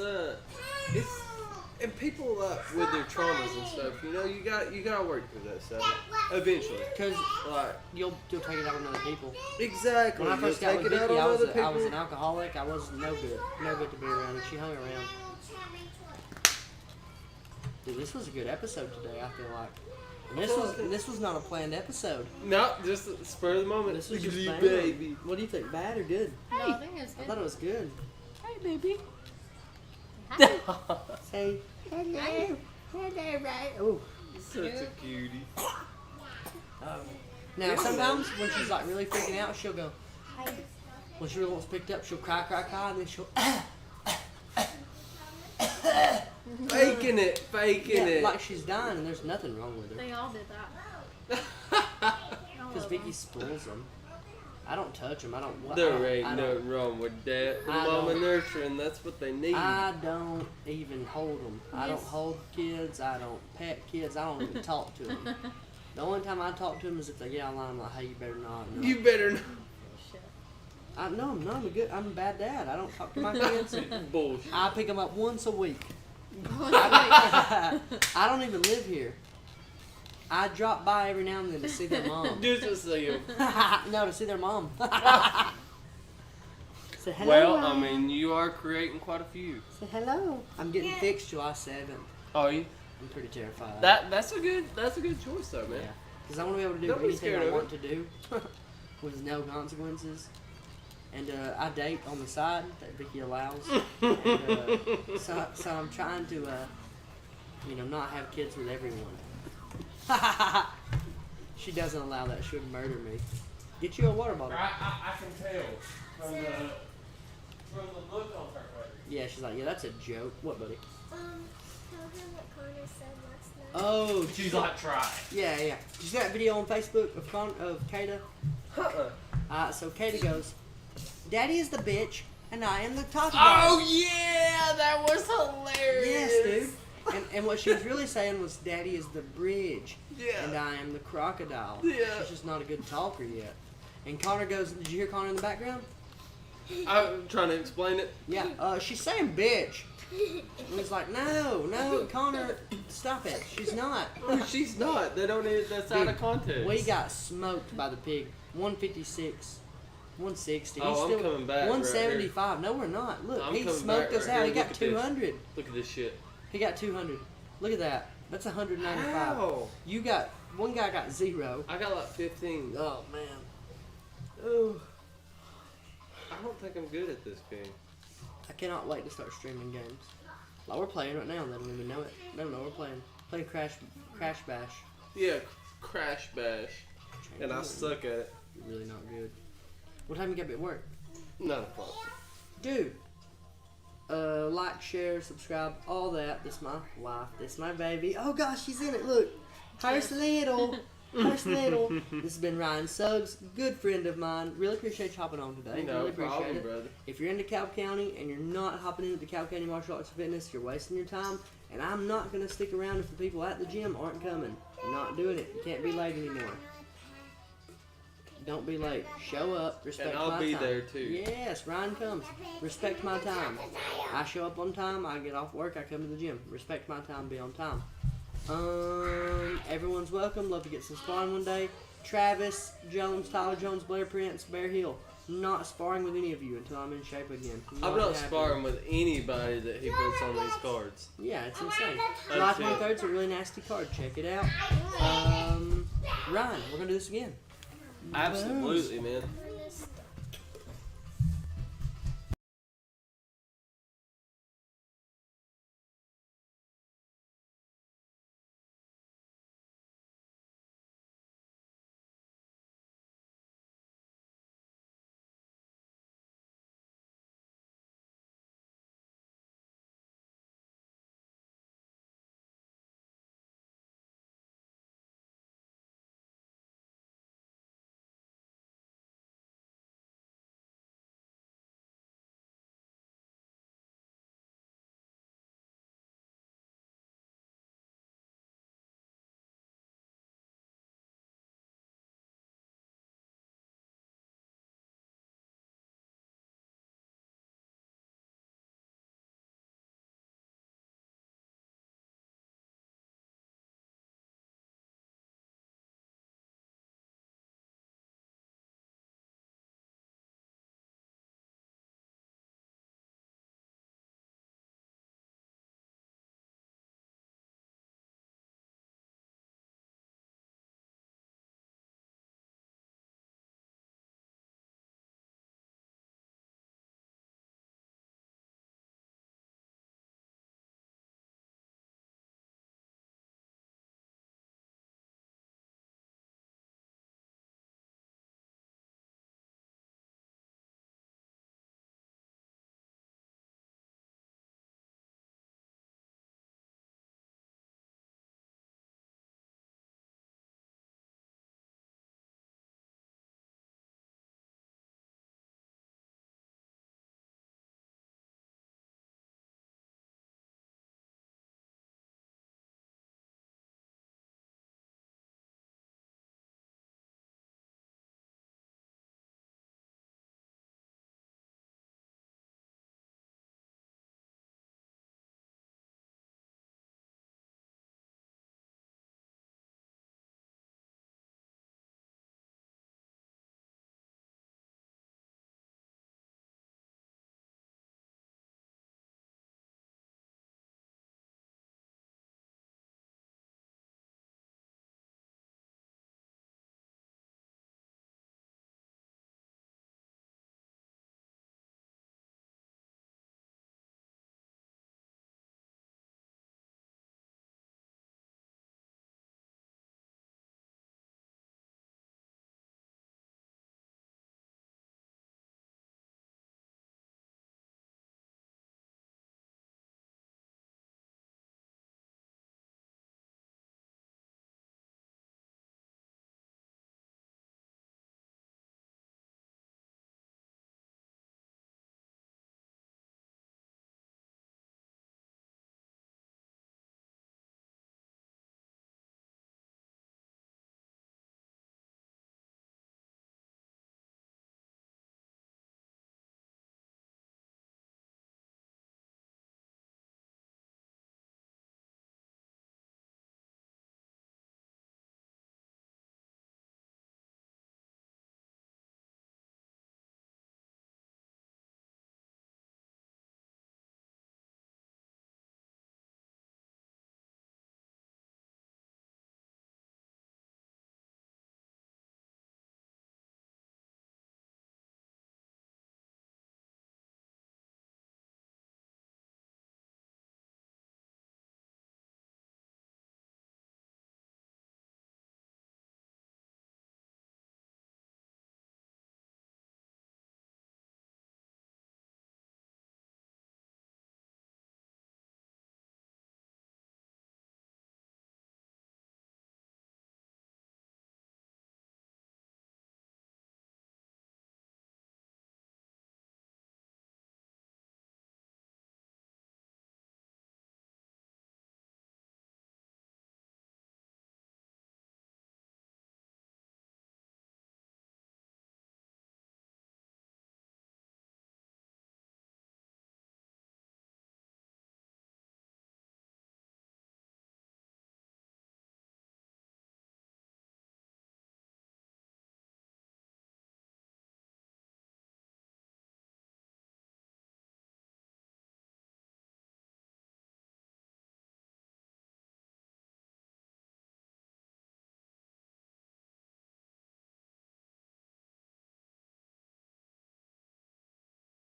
and people with their traumas and stuff, you know, you gotta work through that stuff eventually. Cause Like you'll take it out on other people. exactly. When I first got You'll with take it out Vicky, on I was, other I was people. an alcoholic. I was no good to be around. And she hung around. Dude, this was a good episode today. I feel like. And this was not a planned episode. No, just spur of the moment. This was Look just at you, banging. baby. What do you think? Bad or good? No, I think it's I good. thought it was good. Hey, baby. Say hello, right? Oh. Such a cutie. Now sometimes when she's like really freaking out, she'll go. When she really wants picked up, she'll cry, and then she'll. Faking it. Yeah, like she's dying, and there's nothing wrong with her. They all did that. Because Vicky spoils them. I don't touch them. I don't. There I ain't don't- nothing wrong with that. I Mama don't- nurturing, that's what they need. I don't even hold them. I don't Yes. hold kids. I don't pet kids. I don't even talk to them. The only time I talk to them is if they get out of line. I'm like, hey, you better not. No. You better not. Shit. I'm a bad dad. I don't talk to my kids. Bullshit. I pick them up once a week. I don't even live here. I drop by every now and then to see their mom. Just to see him. No, to see their mom. Say hello. Well, I Ryan. mean, you are creating quite a few. Say hello. I'm getting fixed July 7th. Oh, you? I'm pretty terrified. That's a good choice though, man. Yeah. Because I want to be able to do Don't be anything scared I of want to do with no consequences. And I date on the side that Vicky allows. And, so I'm trying to, not have kids with everyone. She doesn't allow that. She would murder me. Get you a water bottle. I can tell from the look on her face. Yeah, she's like, yeah, that's a joke. What, buddy? Tell him what Connor said last night. Oh, She's like, try. yeah. Did you see that video on Facebook of Kata? Uh-uh. So Kata goes, Daddy is the bitch, and I am the taco Oh dog. yeah, that was hilarious. Yes, dude. And what she was really saying was, Daddy is the bridge, Yeah. and I am the crocodile. Yeah. She's just not a good talker yet. And Connor goes, did you hear Connor in the background? I'm trying to explain it. Yeah, she's saying bitch. And he's like, no, Connor, stop it. She's not. Oh, she's not. They don't need. That's out of context. We got smoked by the pig. 156. 160. Oh, He's I'm still coming back right 175. No, we're not. Look, I'm he coming smoked back us right out. here. He Look got at this. 200. Look at this shit. He got 200. Look at that. That's 195. Ow. You got, one guy got 0. I got like 15. Oh, man. Oh. I don't think I'm good at this game. I cannot wait to start streaming games. Like, we're playing right now. They don't even know it. They don't know we're playing. Playing Crash Bash. Yeah, Crash Bash. And I suck at it. You're really not good. What time you got to be at work? 9 o'clock. Dude, Like, share, subscribe, all that. This my wife. This my baby. Oh gosh, she's in it. Look, her's little. Her's little. This has been Ryan Suggs, good friend of mine. Really appreciate you hopping on today. No really appreciate problem, it. brother. If you're into Cobb County and you're not hopping into the Cobb County Martial Arts and Fitness, you're wasting your time. And I'm not gonna stick around if the people at the gym aren't coming. I'm not doing it. You can't be late anymore. Don't be late. Show up. Respect And my I'll time. be there too. Yes, Ryan comes. Respect my time. I show up on time. I get off work. I come to the gym. Respect my time. Be on time. Everyone's welcome. Love to get some sparring one day. Travis Jones, Tyler Jones, Blair Prince, Bear Hill. Not sparring with any of you until I'm in shape again. I'm not happening. sparring with anybody that he puts on these cards. Yeah, it's insane. That's Life it. 1/3's a really nasty card. Check it out. Ryan, we're gonna do this again. Absolutely, man.